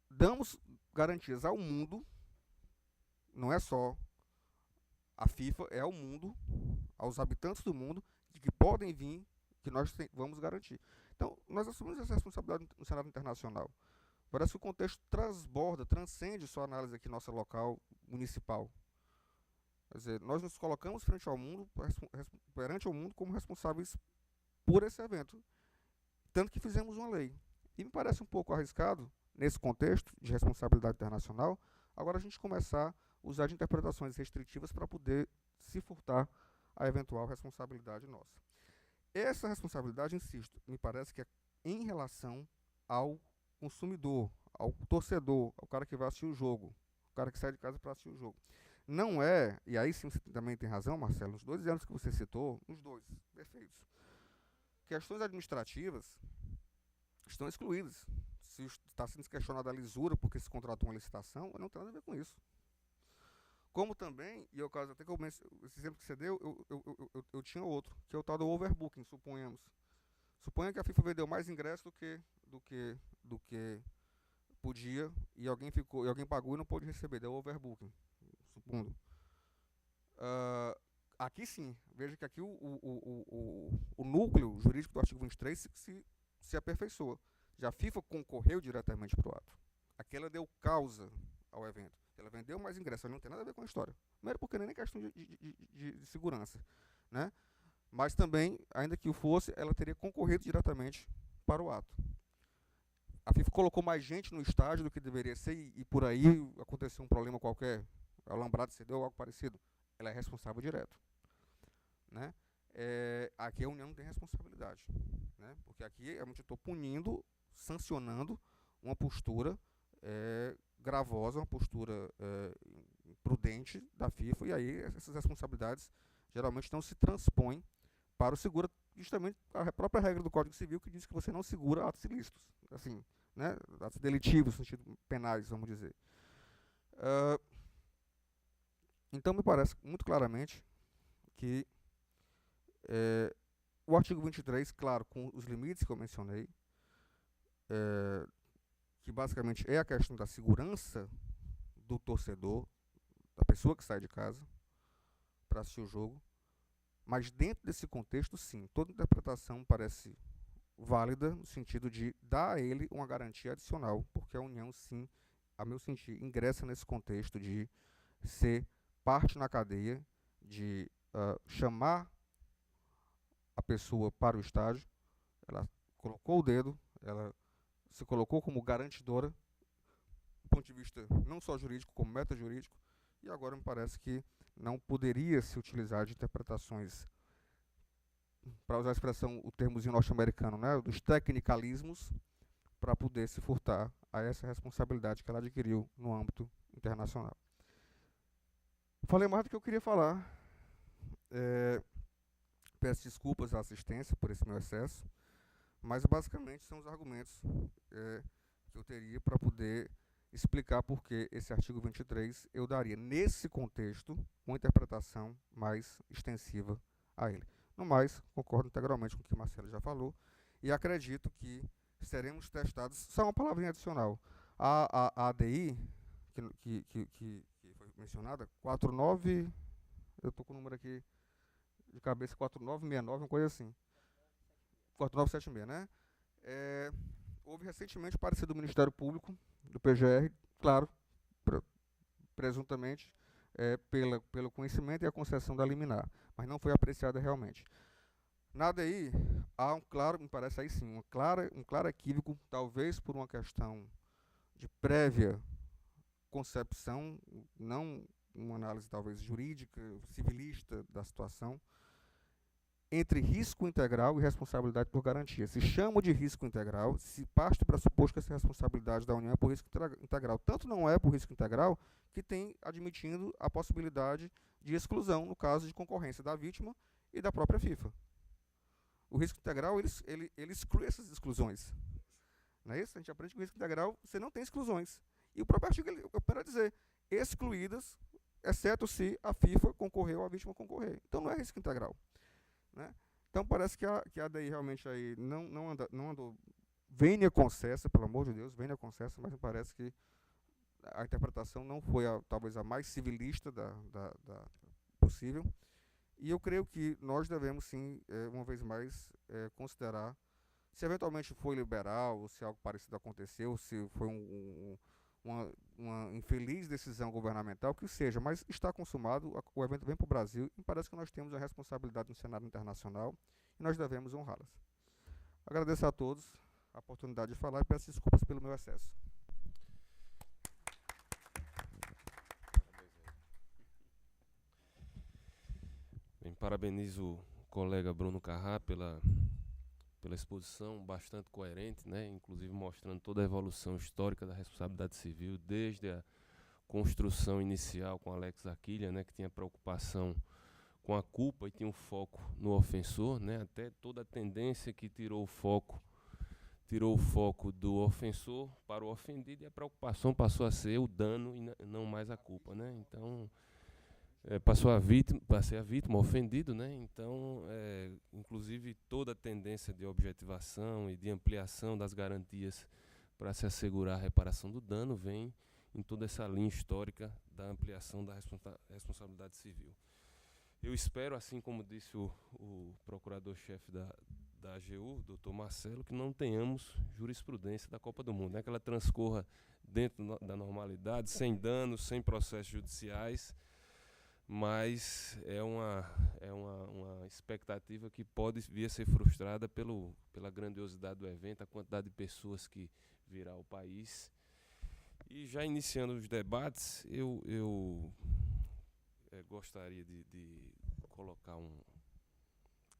damos garantias ao mundo, não é só a FIFA, é ao mundo, aos habitantes do mundo, que podem vir, que nós vamos garantir. Então, nós assumimos essa responsabilidade no cenário internacional. Parece que o contexto transcende só a análise aqui nossa local, municipal. Quer dizer, nós nos colocamos frente ao mundo, perante o mundo, como responsáveis por esse evento. Tanto que fizemos uma lei. E me parece um pouco arriscado, nesse contexto de responsabilidade internacional, agora a gente começar a usar de interpretações restritivas para poder se furtar a eventual responsabilidade nossa. Essa responsabilidade, insisto, me parece que é em relação ao consumidor, ao torcedor, ao cara que vai assistir o jogo, o cara que sai de casa para assistir o jogo. Não é, e aí sim você também tem razão, Marcelo, nos 2 anos que você citou, os dois, perfeitos. Questões administrativas estão excluídas. Se está sendo questionada a lisura porque se contratou uma licitação, não tem nada a ver com isso. Como também, e o caso até que esse exemplo que você deu, eu tinha outro, que é o tal do overbooking, suponhamos. Suponha que a FIFA vendeu mais ingressos do que podia, e alguém pagou e não pôde receber, deu overbooking, supondo. Aqui sim, veja que aqui o núcleo jurídico do artigo 23 se aperfeiçoa. Já a FIFA concorreu diretamente para o ato. Aqui ela deu causa ao evento. Ela vendeu mais ingressos, não tem nada a ver com a história. Primeiro porque nem é questão de segurança, né? Mas também, ainda que o fosse, ela teria concorrido diretamente para o ato. A FIFA colocou mais gente no estádio do que deveria ser e por aí aconteceu um problema qualquer, o alambrado cedeu ou algo parecido. Ela é responsável direto, né? Aqui a União não tem responsabilidade, né? Porque aqui eu estou punindo, sancionando uma postura gravosa, uma postura prudente da FIFA, e aí essas responsabilidades geralmente não se transpõem para o segura, justamente a própria regra do Código Civil que diz que você não segura atos ilícitos, assim, né? Atos delitivos, no sentido penais, vamos dizer. Então me parece muito claramente que o artigo 23, claro, com os limites que eu mencionei, que basicamente é a questão da segurança do torcedor, da pessoa que sai de casa para assistir o jogo, mas dentro desse contexto, sim, toda interpretação parece válida no sentido de dar a ele uma garantia adicional, porque a União, sim, a meu sentir, ingressa nesse contexto de ser parte na cadeia, de chamar a pessoa para o estádio. Ela colocou o dedo, ela se colocou como garantidora, do ponto de vista não só jurídico, como metajurídico, e agora me parece que não poderia se utilizar de interpretações, para usar a expressão, o termozinho norte-americano, né, dos tecnicalismos, para poder se furtar a essa responsabilidade que ela adquiriu no âmbito internacional. Falei mais do que eu queria falar. Peço desculpas à assistência por esse meu excesso, mas basicamente são os argumentos que eu teria para poder explicar por que esse artigo 23 eu daria, nesse contexto, uma interpretação mais extensiva a ele. No mais, concordo integralmente com o que o Marcelo já falou e acredito que seremos testados. Só uma palavrinha adicional. A ADI, que foi mencionada, 49, eu estou com o número aqui de cabeça, 4969, uma coisa assim. 4976, né? Houve recentemente o parecer do Ministério Público, do PGR, claro, presuntamente, pelo conhecimento e a concessão da liminar, mas não foi apreciada realmente. Nada aí, há um claro, me parece aí sim, um claro equívoco, talvez por uma questão de prévia concepção, não uma análise talvez jurídica, civilista da situação, entre risco integral e responsabilidade por garantia. Se chama de risco integral, se parte do pressuposto que essa responsabilidade da União é por risco integral. Tanto não é por risco integral, que tem admitindo a possibilidade de exclusão, no caso de concorrência da vítima e da própria FIFA. O risco integral, ele exclui essas exclusões. Não é isso? A gente aprende que o risco integral, você não tem exclusões. E o próprio artigo, ele opera a dizer, excluídas, exceto se a FIFA concorreu ou a vítima concorrer. Então não é risco integral. Né? Então parece que a ADI realmente aí não andou vênia concessa, pelo amor de Deus, vênia concessa, mas me parece que a interpretação não foi talvez a mais civilista da possível. E eu creio que nós devemos sim, uma vez mais, considerar se eventualmente foi liberal, ou se algo parecido aconteceu, se foi uma infeliz decisão governamental, que seja, mas está consumado, o evento vem para o Brasil e parece que nós temos a responsabilidade no cenário internacional e nós devemos honrá-las. Agradeço a todos a oportunidade de falar e peço desculpas pelo meu excesso. Bem, parabenizo o colega Bruno Carrá pela exposição bastante coerente, né? Inclusive mostrando toda a evolução histórica da responsabilidade civil, desde a construção inicial com Alex Aquilha, né, que tinha preocupação com a culpa e tinha um foco no ofensor, né, até toda a tendência que tirou o foco do ofensor para o ofendido, e a preocupação passou a ser o dano e não mais a culpa, né? Então passou a ser a vítima, o ofendido, né? Então, inclusive, toda a tendência de objetivação e de ampliação das garantias para se assegurar a reparação do dano vem em toda essa linha histórica da ampliação da responsabilidade civil. Eu espero, assim como disse o procurador-chefe da AGU, doutor Marcelo, que não tenhamos jurisprudência da Copa do Mundo, né? Que ela transcorra dentro da normalidade, sem danos, sem processos judiciais, mas é uma expectativa que pode vir a ser frustrada pela grandiosidade do evento, a quantidade de pessoas que virá ao país. E já iniciando os debates, eu gostaria de colocar um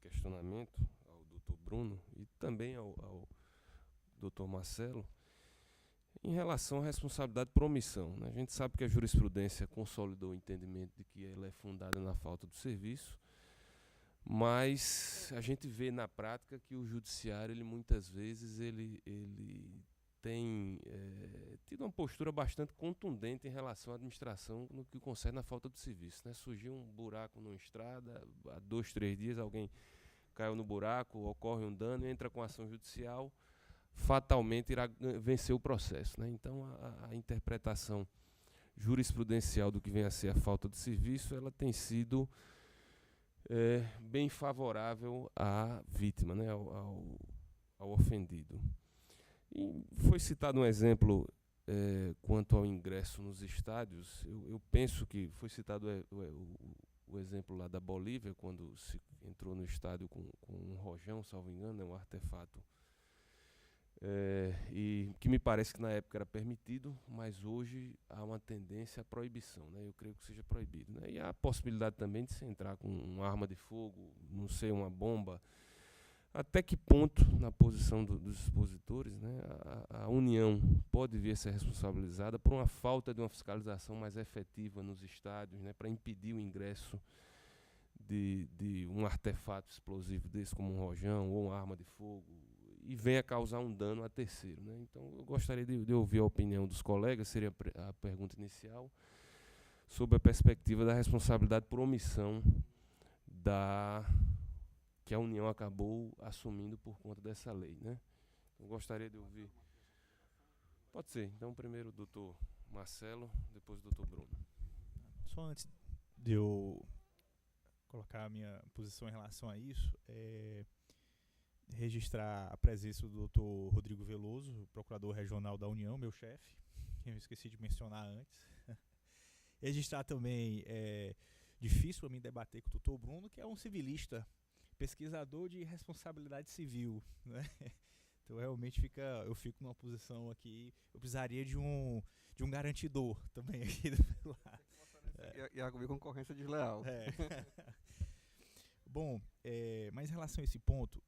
questionamento ao doutor Bruno e também ao doutor Marcelo, em relação à responsabilidade por omissão, né? A gente sabe que a jurisprudência consolidou o entendimento de que ela é fundada na falta do serviço, mas a gente vê na prática que o judiciário, ele muitas vezes, ele tem tido uma postura bastante contundente em relação à administração no que concerne à falta do serviço, né? Surgiu um buraco numa estrada, há 2, 3 dias alguém caiu no buraco, ocorre um dano, entra com ação judicial, fatalmente irá vencer o processo, né? Então a interpretação jurisprudencial do que vem a ser a falta de serviço, ela tem sido bem favorável à vítima, né? ao ofendido. E foi citado um exemplo quanto ao ingresso nos estádios. Eu penso que foi citado o exemplo lá da Bolívia, quando se entrou no estádio com um rojão, salvo engano, um artefato, e que me parece que na época era permitido, mas hoje há uma tendência à proibição, né? Eu creio que seja proibido, né? E há a possibilidade também de se entrar com uma arma de fogo, não sei, uma bomba. Até que ponto, na posição dos expositores, né, a União pode vir a ser responsabilizada por uma falta de uma fiscalização mais efetiva nos estádios, né, para impedir o ingresso de um artefato explosivo desse, como um rojão ou uma arma de fogo, e venha causar um dano a terceiro, né? Então, eu gostaria de ouvir a opinião dos colegas, seria a pergunta inicial, sobre a perspectiva da responsabilidade por omissão que a União acabou assumindo por conta dessa lei, né? Eu gostaria de ouvir. Pode ser. Então, primeiro o doutor Marcelo, depois o doutor Bruno. Só antes de eu colocar a minha posição em relação a isso, registrar a presença do Dr. Rodrigo Veloso, procurador regional da União, meu chefe, que eu esqueci de mencionar antes. Registrar também, difícil para mim debater com o Dr. Bruno, que é um civilista, pesquisador de responsabilidade civil, né? Então realmente eu fico numa posição aqui, eu precisaria de um garantidor também aqui do meu lado. E arguir concorrência desleal. Bom, mas em relação a esse ponto,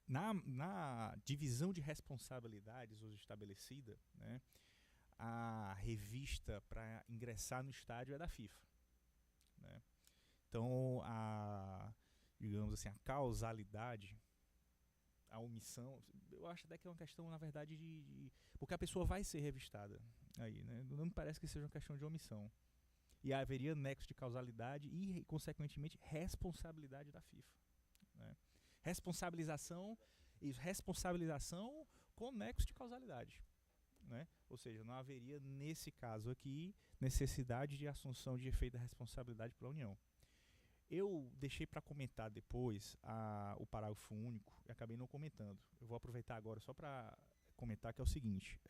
na divisão de responsabilidades hoje estabelecida, né, a revista para ingressar no estádio é da FIFA, né? Então, digamos assim, a causalidade, a omissão, eu acho até que é uma questão, na verdade, porque a pessoa vai ser revistada aí, né? Não me parece que seja uma questão de omissão. E haveria nexo de causalidade e, consequentemente, responsabilidade da FIFA, né? Responsabilização com nexo de causalidade, né? Ou seja, não haveria, nesse caso aqui, necessidade de assunção de efeito da responsabilidade pela União. Eu deixei para comentar depois o parágrafo único e acabei não comentando. Eu vou aproveitar agora só para comentar que é o seguinte.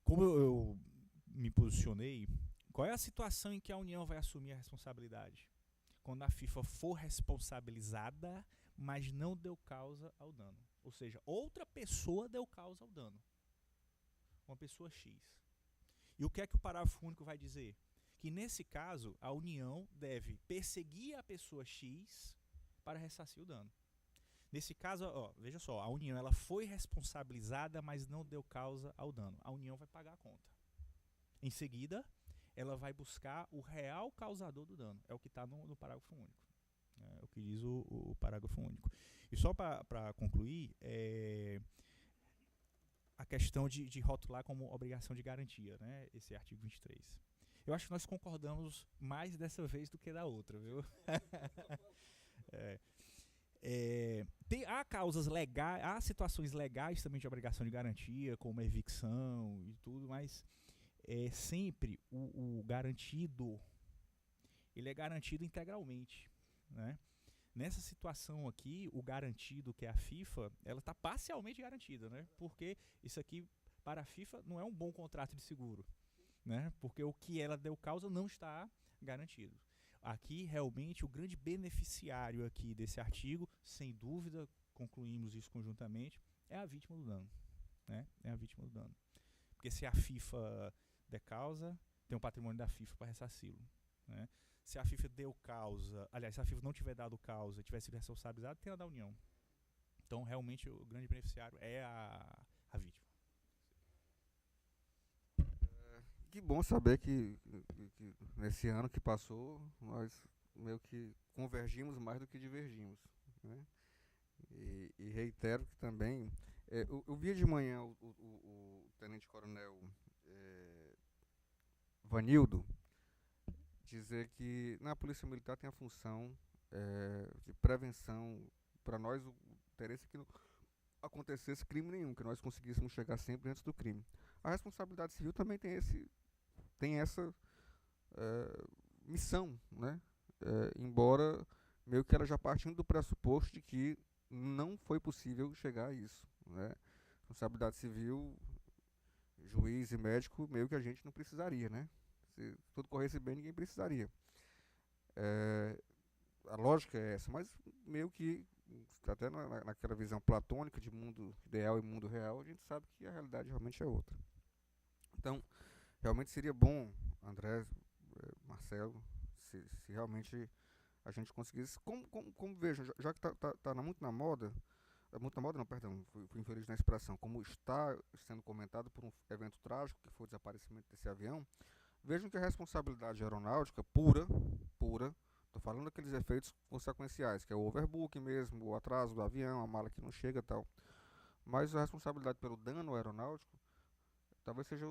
Como eu me posicionei, qual é a situação em que a União vai assumir a responsabilidade? Quando a FIFA for responsabilizada, mas não deu causa ao dano. Ou seja, outra pessoa deu causa ao dano. Uma pessoa X. E o que é que o parágrafo único vai dizer? Que nesse caso, a União deve perseguir a pessoa X para ressarcir o dano. Nesse caso, veja só, a União ela foi responsabilizada, mas não deu causa ao dano. A União vai pagar a conta. Em seguida, ela vai buscar o real causador do dano. É o que está no parágrafo único. É o que diz o parágrafo único. E só para concluir, a questão de rotular como obrigação de garantia, né, esse artigo 23. Eu acho que nós concordamos mais dessa vez do que da outra, viu? Há causas legais, há situações legais também de obrigação de garantia, como evicção e tudo, mas sempre o garantido, ele é garantido integralmente, né? Nessa situação aqui, o garantido, que é a FIFA, ela está parcialmente garantida, né? Porque isso aqui, para a FIFA, não é um bom contrato de seguro, né? Porque o que ela deu causa não está garantido. Aqui, realmente, o grande beneficiário aqui desse artigo, sem dúvida, concluímos isso conjuntamente, é a vítima do dano, né? É a vítima do dano. Porque se a FIFA der causa, tem um patrimônio da FIFA para ressarci-lo, né? Se a FIFA deu causa, aliás, se a FIFA não tiver dado causa e tiver sido responsabilizado, tem a da União. Então, realmente, o grande beneficiário é a vítima. Que bom saber que nesse ano que passou, nós meio que convergimos mais do que divergimos, né? E reitero que também, eu vi de manhã o tenente-coronel Vanildo dizer que na Polícia Militar tem a função de prevenção. Para nós, o interesse é que não acontecesse crime nenhum, que nós conseguíssemos chegar sempre antes do crime. A responsabilidade civil também tem essa missão, né? Embora meio que ela já partindo do pressuposto de que não foi possível chegar a isso, né? Responsabilidade civil, juiz e médico, meio que a gente não precisaria, né? Se tudo corresse bem, ninguém precisaria. A lógica é essa, mas meio que, até naquela visão platônica de mundo ideal e mundo real, a gente sabe que a realidade realmente é outra. Então, realmente seria bom, André, Marcelo, se realmente a gente conseguisse, como vejam, já que está muito na moda, não, perdão, fui infeliz na expressão, como está sendo comentado por um evento trágico, que foi o desaparecimento desse avião, vejam que a responsabilidade aeronáutica pura, estou falando daqueles efeitos consequenciais, que é o overbooking mesmo, o atraso do avião, a mala que não chega e tal, mas a responsabilidade pelo dano aeronáutico, talvez seja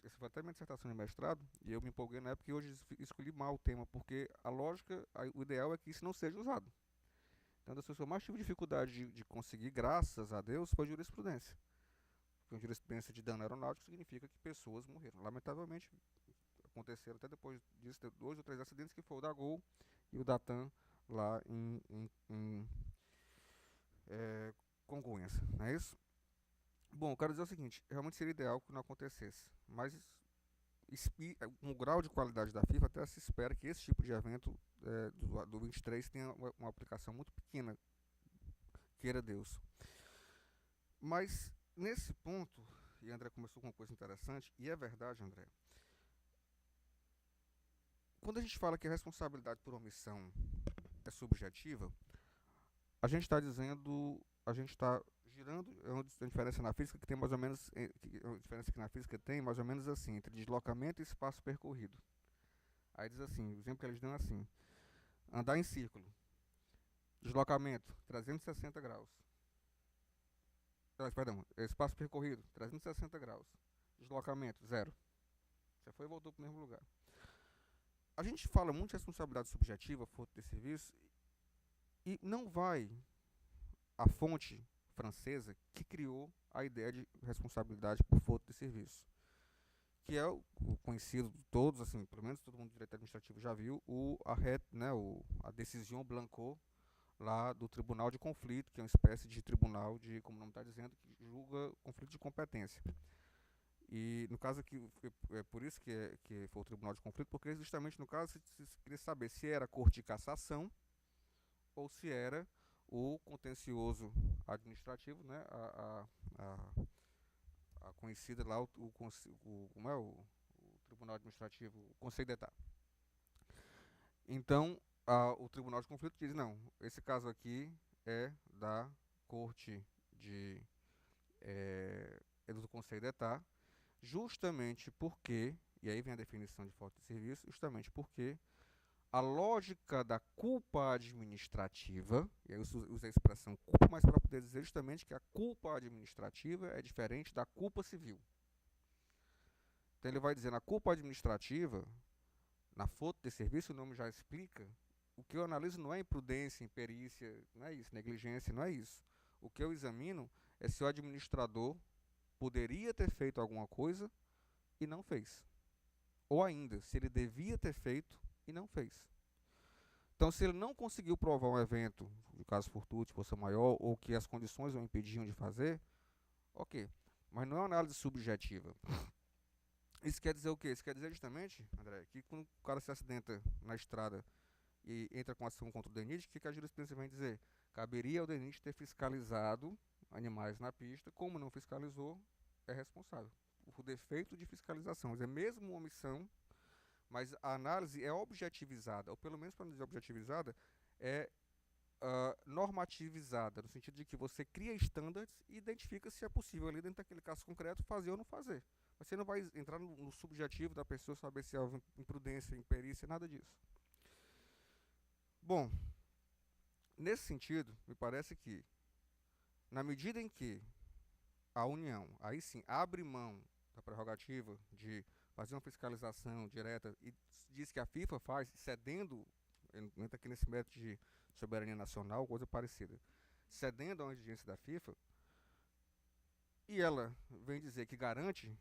essa foi até minha dissertação de mestrado, e eu me empolguei na época e hoje escolhi mal o tema, porque a lógica, o ideal é que isso não seja usado. Então, das pessoas que eu mais tive dificuldade de conseguir, graças a Deus, foi jurisprudência. que uma jurisprudência de dano aeronáutico significa que pessoas morreram. Lamentavelmente, aconteceram até depois disso 2 ou 3 acidentes, que foi o da Gol e o da TAM lá em Congonhas, não é isso? Bom, eu quero dizer o seguinte, realmente seria ideal que não acontecesse, mas com o grau de qualidade da FIFA, até se espera que esse tipo de evento do 23 tenha uma aplicação muito pequena, queira Deus. Mas, nesse ponto, e André começou com uma coisa interessante, e é verdade, André, quando a gente fala que a responsabilidade por omissão é subjetiva, a gente está dizendo, a gente está girando, é uma diferença na física que tem mais ou menos, a diferença que na física tem mais ou menos assim, entre deslocamento e espaço percorrido. Aí diz assim, o exemplo que eles dão é assim, andar em círculo, deslocamento, 360 graus. Perdão, espaço percorrido, 360 graus. Deslocamento, 0. Você foi e voltou para o mesmo lugar. A gente fala muito de responsabilidade subjetiva, fonte de serviço, e não vai a fonte francesa que criou a ideia de responsabilidade por fonte de serviço, que é o conhecido de todos, assim, pelo menos todo mundo do direito administrativo já viu, a Décision Blanco, lá do Tribunal de Conflito, que é uma espécie de tribunal de, como o nome está dizendo, que julga conflito de competência. E no caso aqui, é por isso que foi o Tribunal de Conflito, porque justamente no caso se queria saber se era a Corte de Cassação ou se era o contencioso administrativo, né, a conhecida lá, como é o Tribunal Administrativo, o Conselho d'État. Então, o Tribunal de Conflito diz, não, esse caso aqui é da Corte é do Conselho d'État, justamente porque, e aí vem a definição de falta de serviço, justamente porque a lógica da culpa administrativa, e aí eu uso a expressão culpa, mas para poder dizer justamente que a culpa administrativa é diferente da culpa civil. Então ele vai dizer, na culpa administrativa, na falta de serviço, o nome já explica, o que eu analiso não é imprudência, imperícia, não é isso, negligência, não é isso. O que eu examino é se o administrador poderia ter feito alguma coisa e não fez. Ou ainda, se ele devia ter feito e não fez. Então, se ele não conseguiu provar um evento, de caso fortuito, força maior, ou que as condições o impediam de fazer, ok. Mas não é uma análise subjetiva. Isso quer dizer o quê? Isso quer dizer justamente, André, que quando o cara se acidenta na estrada e entra com ação contra o DENIT, o que a jurisprudência vem dizer? Caberia ao DENIT ter fiscalizado animais na pista, como não fiscalizou, é responsável por defeito de fiscalização. Quer dizer, mesmo uma omissão, mas a análise é objetivizada, ou pelo menos para não dizer objetivizada, é normativizada, no sentido de que você cria estándares e identifica se é possível ali dentro daquele caso concreto fazer ou não fazer. Mas você não vai entrar no subjetivo da pessoa, saber se é imprudência, imperícia, nada disso. Bom, nesse sentido, me parece que, na medida em que a União, aí sim, abre mão da prerrogativa de fazer uma fiscalização direta e diz que a FIFA faz, cedendo, entra aqui nesse método de soberania nacional, coisa parecida, cedendo à exigência da FIFA, e ela vem dizer que garante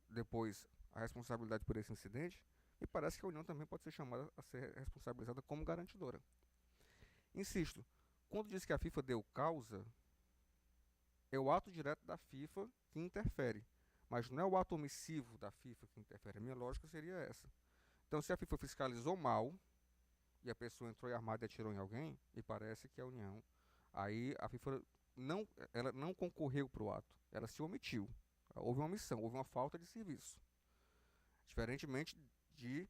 depois a responsabilidade por esse incidente, e parece que a União também pode ser chamada a ser responsabilizada como garantidora. Insisto, quando diz que a FIFA deu causa, é o ato direto da FIFA que interfere, mas não é o ato omissivo da FIFA que interfere. A minha lógica seria essa. Então, se a FIFA fiscalizou mal, e a pessoa entrou armada e atirou em alguém, e parece que a União, aí a FIFA ela não concorreu para o ato, ela se omitiu. Houve uma omissão, houve uma falta de serviço. Diferentemente de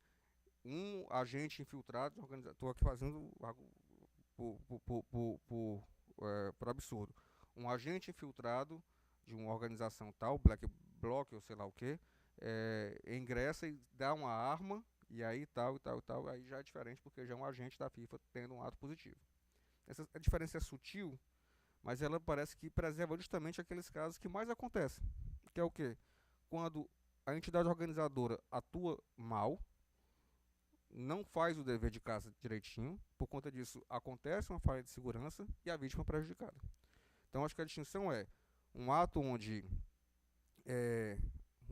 um agente infiltrado, estou aqui fazendo algo por absurdo. Um agente infiltrado de uma organização tal, Black Bloc ou sei lá o que, ingressa e dá uma arma, e aí tal, aí já é diferente, porque já é um agente da FIFA tendo um ato positivo. A diferença é sutil, mas ela parece que preserva justamente aqueles casos que mais acontecem, que é o quê? Quando a entidade organizadora atua mal, não faz o dever de casa direitinho, por conta disso acontece uma falha de segurança e a vítima é prejudicada. Então acho que a distinção é um ato onde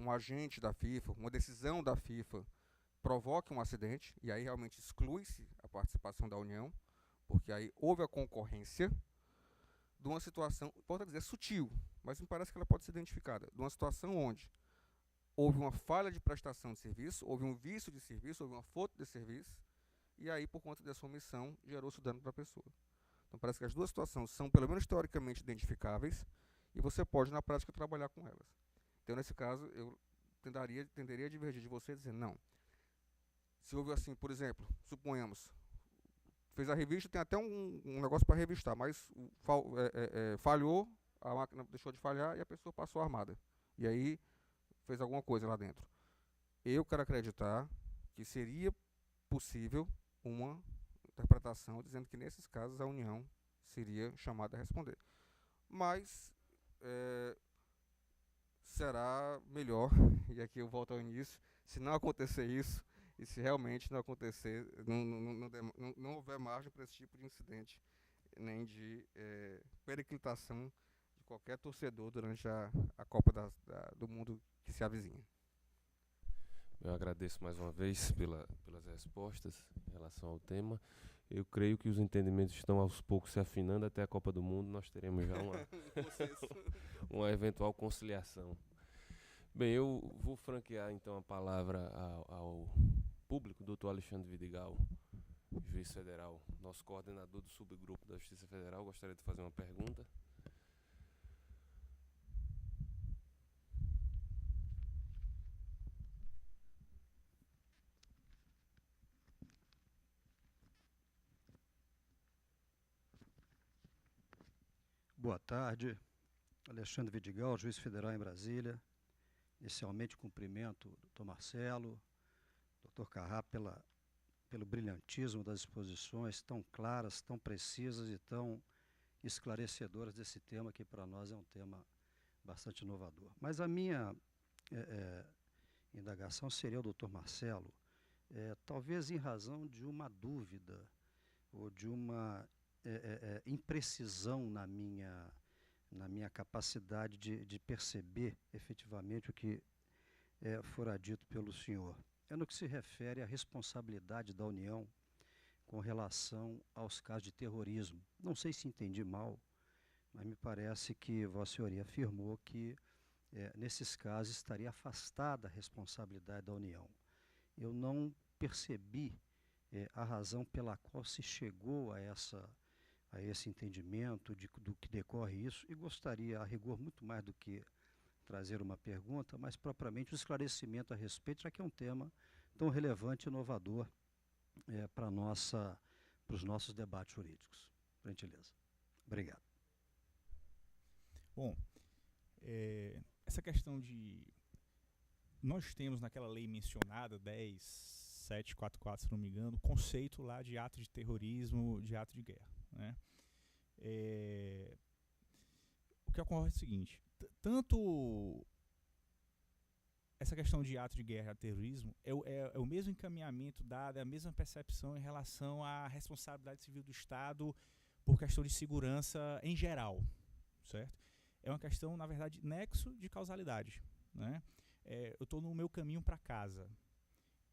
um agente da FIFA, uma decisão da FIFA provoque um acidente, e aí realmente exclui-se a participação da União, porque aí houve a concorrência de uma situação, volto a dizer, sutil, mas me parece que ela pode ser identificada, de uma situação onde houve uma falha de prestação de serviço, houve um vício de serviço, houve uma falta de serviço, e aí, por conta dessa omissão, gerou-se o dano para a pessoa. Então, parece que as duas situações são, pelo menos teoricamente, identificáveis, e você pode, na prática, trabalhar com elas. Então, nesse caso, eu tenderia a divergir de você, dizendo, não, se houve assim, por exemplo, suponhamos, fez a revista, tem até um negócio para revistar, mas falhou, a máquina deixou de falhar e a pessoa passou armada. E aí fez alguma coisa lá dentro. Eu quero acreditar que seria possível uma interpretação dizendo que nesses casos a União seria chamada a responder. Mas será melhor, e aqui eu volto ao início, se não acontecer isso, e se realmente não acontecer, não houver margem para esse tipo de incidente, nem de periclitação de qualquer torcedor durante a Copa do Mundo que se avizinha. Eu agradeço mais uma vez pelas respostas em relação ao tema. Eu creio que os entendimentos estão aos poucos se afinando. Até a Copa do Mundo nós teremos já uma eventual conciliação. Bem, eu vou franquear então a palavra ao público, doutor Alexandre Vidigal, juiz federal, nosso coordenador do subgrupo da Justiça Federal. Gostaria de fazer uma pergunta. Boa tarde, Alexandre Vidigal, juiz federal em Brasília. Inicialmente cumprimento o doutor Marcelo, doutor Carrá, pelo brilhantismo das exposições tão claras, tão precisas e tão esclarecedoras desse tema, que para nós é um tema bastante inovador. Mas a minha indagação seria ao doutor Marcelo, talvez em razão de uma dúvida ou de uma imprecisão na minha capacidade de perceber efetivamente o que fora dito pelo senhor. É no que se refere à responsabilidade da União com relação aos casos de terrorismo. Não sei se entendi mal, mas me parece que Vossa Senhoria afirmou que nesses casos estaria afastada a responsabilidade da União. Eu não percebi a razão pela qual se chegou a esse entendimento do que decorre isso, e gostaria, a rigor, muito mais do que trazer uma pergunta, mas propriamente um esclarecimento a respeito, já que é um tema tão relevante e inovador para os nossos debates jurídicos. Por gentileza. Obrigado. Bom, essa questão de... Nós temos naquela lei mencionada, 10.744, se não me engano, o conceito lá de ato de terrorismo, de ato de guerra, né? O que ocorre é o seguinte, tanto essa questão de ato de guerra e terrorismo é o mesmo encaminhamento dado, é a mesma percepção em relação à responsabilidade civil do Estado por questão de segurança em geral, certo? É uma questão, na verdade, nexo de causalidade, né? Eu estou no meu caminho para casa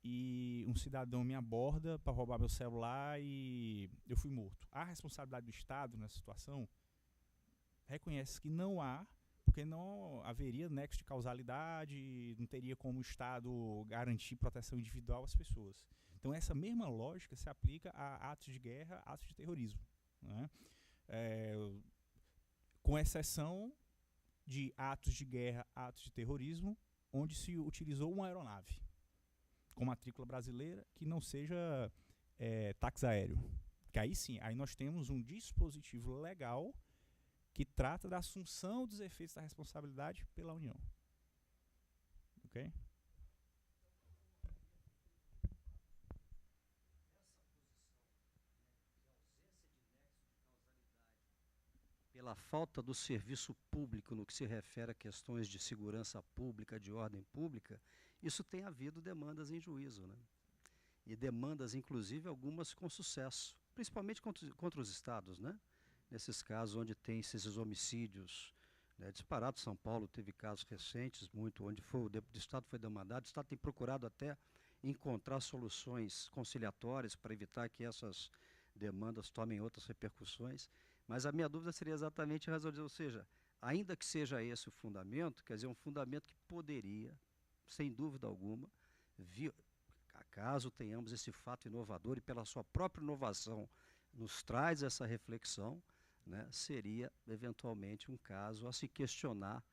e um cidadão me aborda para roubar meu celular e eu fui morto. A responsabilidade do Estado nessa situação reconhece que não há, porque não haveria nexo de causalidade, não teria como o Estado garantir proteção individual às pessoas. Então essa mesma lógica se aplica a atos de guerra, atos de terrorismo, né? Com exceção de atos de guerra, atos de terrorismo, onde se utilizou uma aeronave com matrícula brasileira que não seja táxi aéreo. Que aí sim, aí nós temos um dispositivo legal que trata da assunção dos efeitos da responsabilidade pela União. Ok? Pela falta do serviço público no que se refere a questões de segurança pública, de ordem pública, isso tem havido demandas em juízo, né? E demandas, inclusive, algumas com sucesso, principalmente contra os estados, né? Nesses casos onde tem esses homicídios né? Disparado, São Paulo teve casos recentes, muito, onde o Estado foi demandado. O Estado tem procurado até encontrar soluções conciliatórias para evitar que essas demandas tomem outras repercussões. Mas a minha dúvida seria exatamente a razão de, ou seja, ainda que seja esse o fundamento, quer dizer, um fundamento que poderia, sem dúvida alguma, caso tenhamos esse fato inovador e pela sua própria inovação nos traz essa reflexão, né, seria eventualmente um caso a se questionar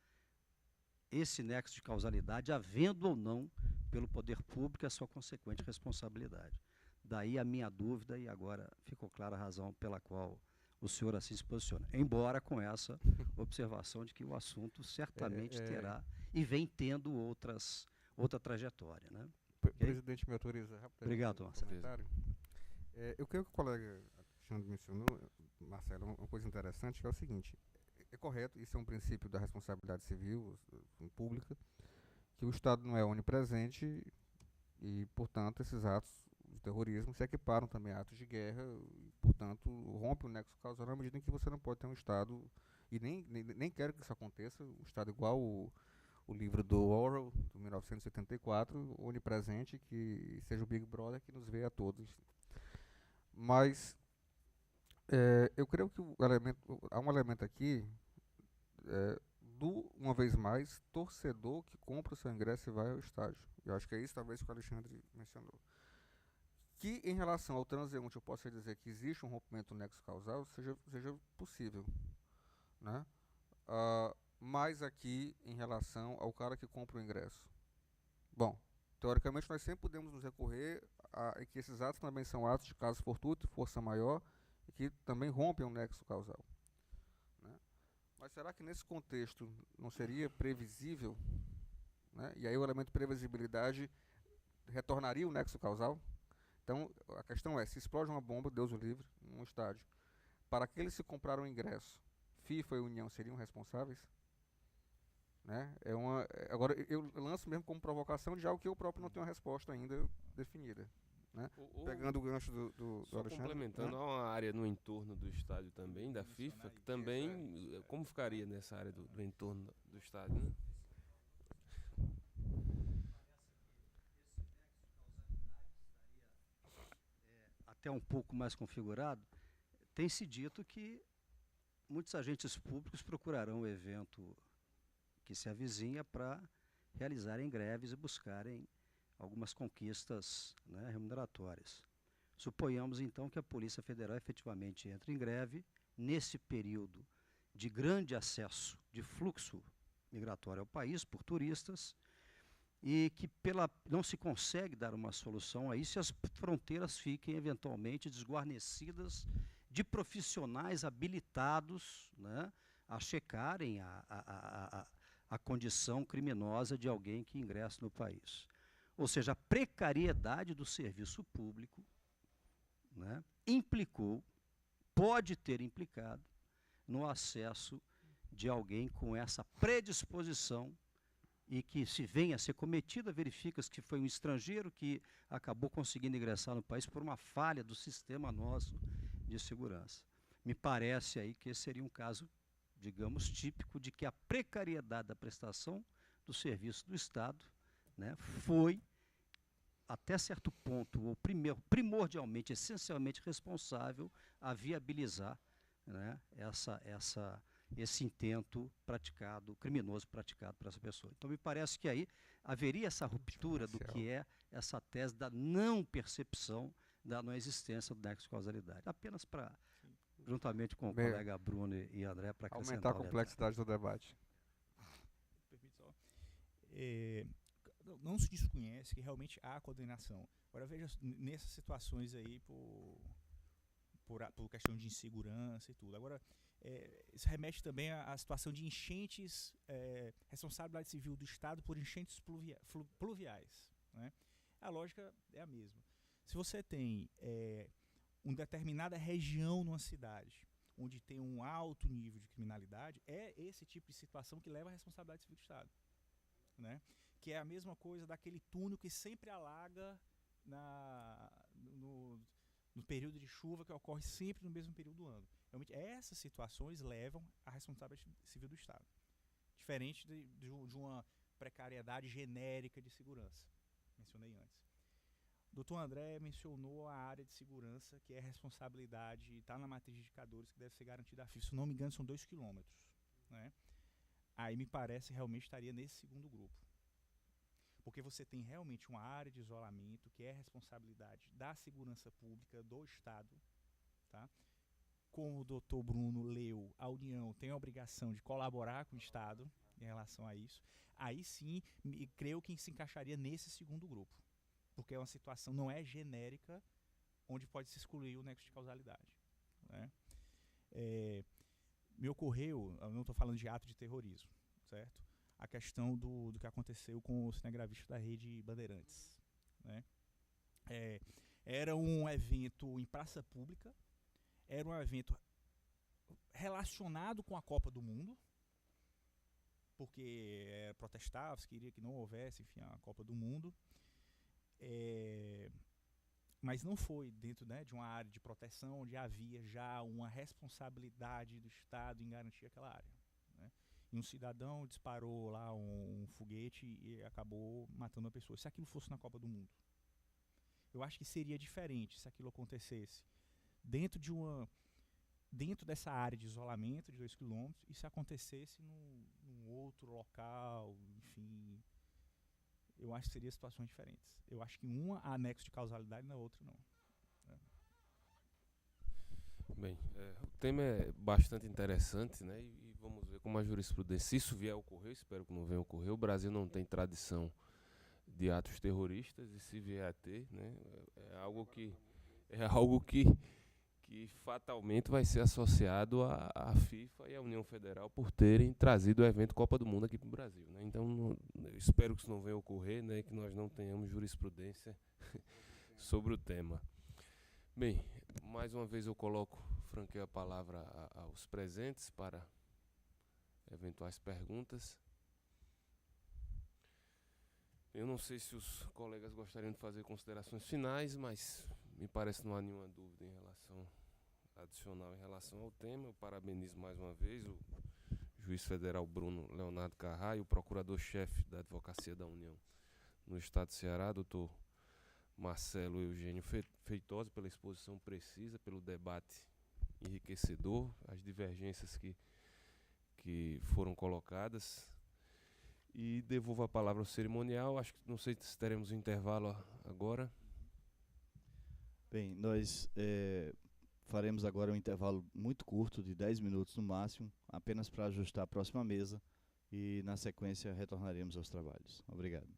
esse nexo de causalidade, havendo ou não, pelo poder público, a sua consequente responsabilidade. Daí a minha dúvida, e agora ficou clara a razão pela qual o senhor assim se posiciona. Embora com essa observação de que o assunto certamente terá e vem tendo outra trajetória, né? Presidente, me autoriza rapidamente. Obrigado, Marcelo. Eu creio que o colega Alexandre mencionou, Marcelo, uma coisa interessante, que é o seguinte: é correto, isso é um princípio da responsabilidade civil pública, que o Estado não é onipresente e, portanto, esses atos de terrorismo se equiparam também a atos de guerra e, portanto, rompe o nexo causal na medida em que você não pode ter um Estado, e nem quero que isso aconteça, um Estado igual o livro do Orwell, de 1984, onipresente, que seja o Big Brother que nos vê a todos. Mas eu creio que há um elemento aqui uma vez mais, torcedor que compra o seu ingresso e vai ao estádio. Eu acho que é isso talvez que o Alexandre mencionou. Que em relação ao transeunte eu possa dizer que existe um rompimento do nexo causal, seja possível, né? Mas aqui em relação ao cara que compra o ingresso. Bom, teoricamente nós sempre podemos nos recorrer a que esses atos também são atos de caso fortuito, força maior, e que também rompem o nexo causal. Né? Mas será que nesse contexto não seria previsível, né? E aí o elemento de previsibilidade retornaria o nexo causal? Então, a questão é, se explode uma bomba, Deus o livre, num estádio, para aqueles que compraram o ingresso, FIFA e União seriam responsáveis? Né? Agora, eu lanço mesmo como provocação de algo que eu próprio não tenho uma resposta ainda definida. Né? Pegando o gancho do Alexandre. Complementando, há uma área no entorno do estádio também, da FIFA, que também, como ficaria nessa área do entorno do estádio, né? Até um pouco mais configurado, tem se dito que muitos agentes públicos procurarão o evento que se avizinha para realizarem greves e buscarem algumas conquistas, né, remuneratórias. Suponhamos então que a Polícia Federal efetivamente entre em greve nesse período de grande acesso de fluxo migratório ao país por turistas, e que não se consegue dar uma solução a isso se as fronteiras fiquem eventualmente desguarnecidas de profissionais habilitados, né, a checarem a condição criminosa de alguém que ingressa no país. Ou seja, a precariedade do serviço público, né, pode ter implicado no acesso de alguém com essa predisposição e que, se venha a ser cometida, verifica-se que foi um estrangeiro que acabou conseguindo ingressar no país por uma falha do sistema nosso de segurança. Me parece aí que esse seria um caso, digamos, típico de que a precariedade da prestação do serviço do Estado, né, foi, até certo ponto, ou primordialmente, essencialmente responsável a viabilizar, né, esse intento criminoso praticado por essa pessoa. Então, me parece que aí haveria essa ruptura do que é essa tese da não percepção da não existência do nexo de causalidade. Apenas para, juntamente com o colega Bruno e André, para aumentar a complexidade do debate. Não se desconhece que realmente há coordenação. Agora, veja, nessas situações aí, por questão de insegurança e tudo. Agora, isso remete também à situação de enchentes, responsabilidade civil do Estado por enchentes pluviais. Né? A lógica é a mesma. Se você tem uma determinada região numa cidade, onde tem um alto nível de criminalidade, é esse tipo de situação que leva à responsabilidade civil do Estado. Né? Que é a mesma coisa daquele túnel que sempre alaga no período de chuva, que ocorre sempre no mesmo período do ano. Realmente, essas situações levam à responsabilidade civil do Estado. diferente de uma precariedade genérica de segurança. Mencionei antes. O doutor André mencionou a área de segurança, que é responsabilidade, está na matriz de indicadores, que deve ser garantida a FIFA. Se não me engano, são 2 quilômetros. Né? Aí me parece realmente estaria nesse segundo grupo. Porque você tem realmente uma área de isolamento, que é responsabilidade da segurança pública do Estado. Tá? Como o doutor Bruno leu, a União tem a obrigação de colaborar com o Estado em relação a isso. Aí sim, creio que se encaixaria nesse segundo grupo. Porque é uma situação, não é genérica, onde pode se excluir o nexo de causalidade. Né? Me ocorreu, eu não estou falando de ato de terrorismo, certo? A questão do que aconteceu com o cinegrafista da Rede Bandeirantes. Né? Era um evento em praça pública, era um evento relacionado com a Copa do Mundo, porque protestava-se, queria que não houvesse, enfim, a Copa do Mundo. Mas não foi dentro, né, de uma área de proteção onde havia já uma responsabilidade do Estado em garantir aquela área. Né? E um cidadão disparou lá um foguete e acabou matando uma pessoa. Se aquilo fosse na Copa do Mundo, eu acho que seria diferente se aquilo acontecesse dentro dessa área de isolamento de 2 quilômetros e se acontecesse num outro local, enfim. Eu acho que seriam situações diferentes. Eu acho que uma há anexo de causalidade e na outra não. Bem, o tema é bastante interessante, né? E vamos ver como a jurisprudência, se isso vier a ocorrer, espero que não venha a ocorrer. O Brasil não tem tradição de atos terroristas e se vier a ter, né, é algo que fatalmente vai ser associado à FIFA e à União Federal por terem trazido o evento Copa do Mundo aqui para o Brasil. Né? Então, eu espero que isso não venha a ocorrer, né, que nós não tenhamos jurisprudência sobre o tema. Bem, mais uma vez eu franqueio a palavra aos presentes para eventuais perguntas. Eu não sei se os colegas gostariam de fazer considerações finais, mas me parece que não há nenhuma dúvida adicional em relação ao tema. Eu parabenizo mais uma vez o juiz federal Bruno Leonardo Carrá e o procurador-chefe da Advocacia da União no Estado do Ceará, doutor Marcelo Eugênio Feitosa, pela exposição precisa, pelo debate enriquecedor, as divergências que foram colocadas. E devolvo a palavra ao cerimonial. Acho que não sei se teremos um intervalo agora. Bem, nós faremos agora um intervalo muito curto, de 10 minutos no máximo, apenas para ajustar a próxima mesa e, na sequência, retornaremos aos trabalhos. Obrigado.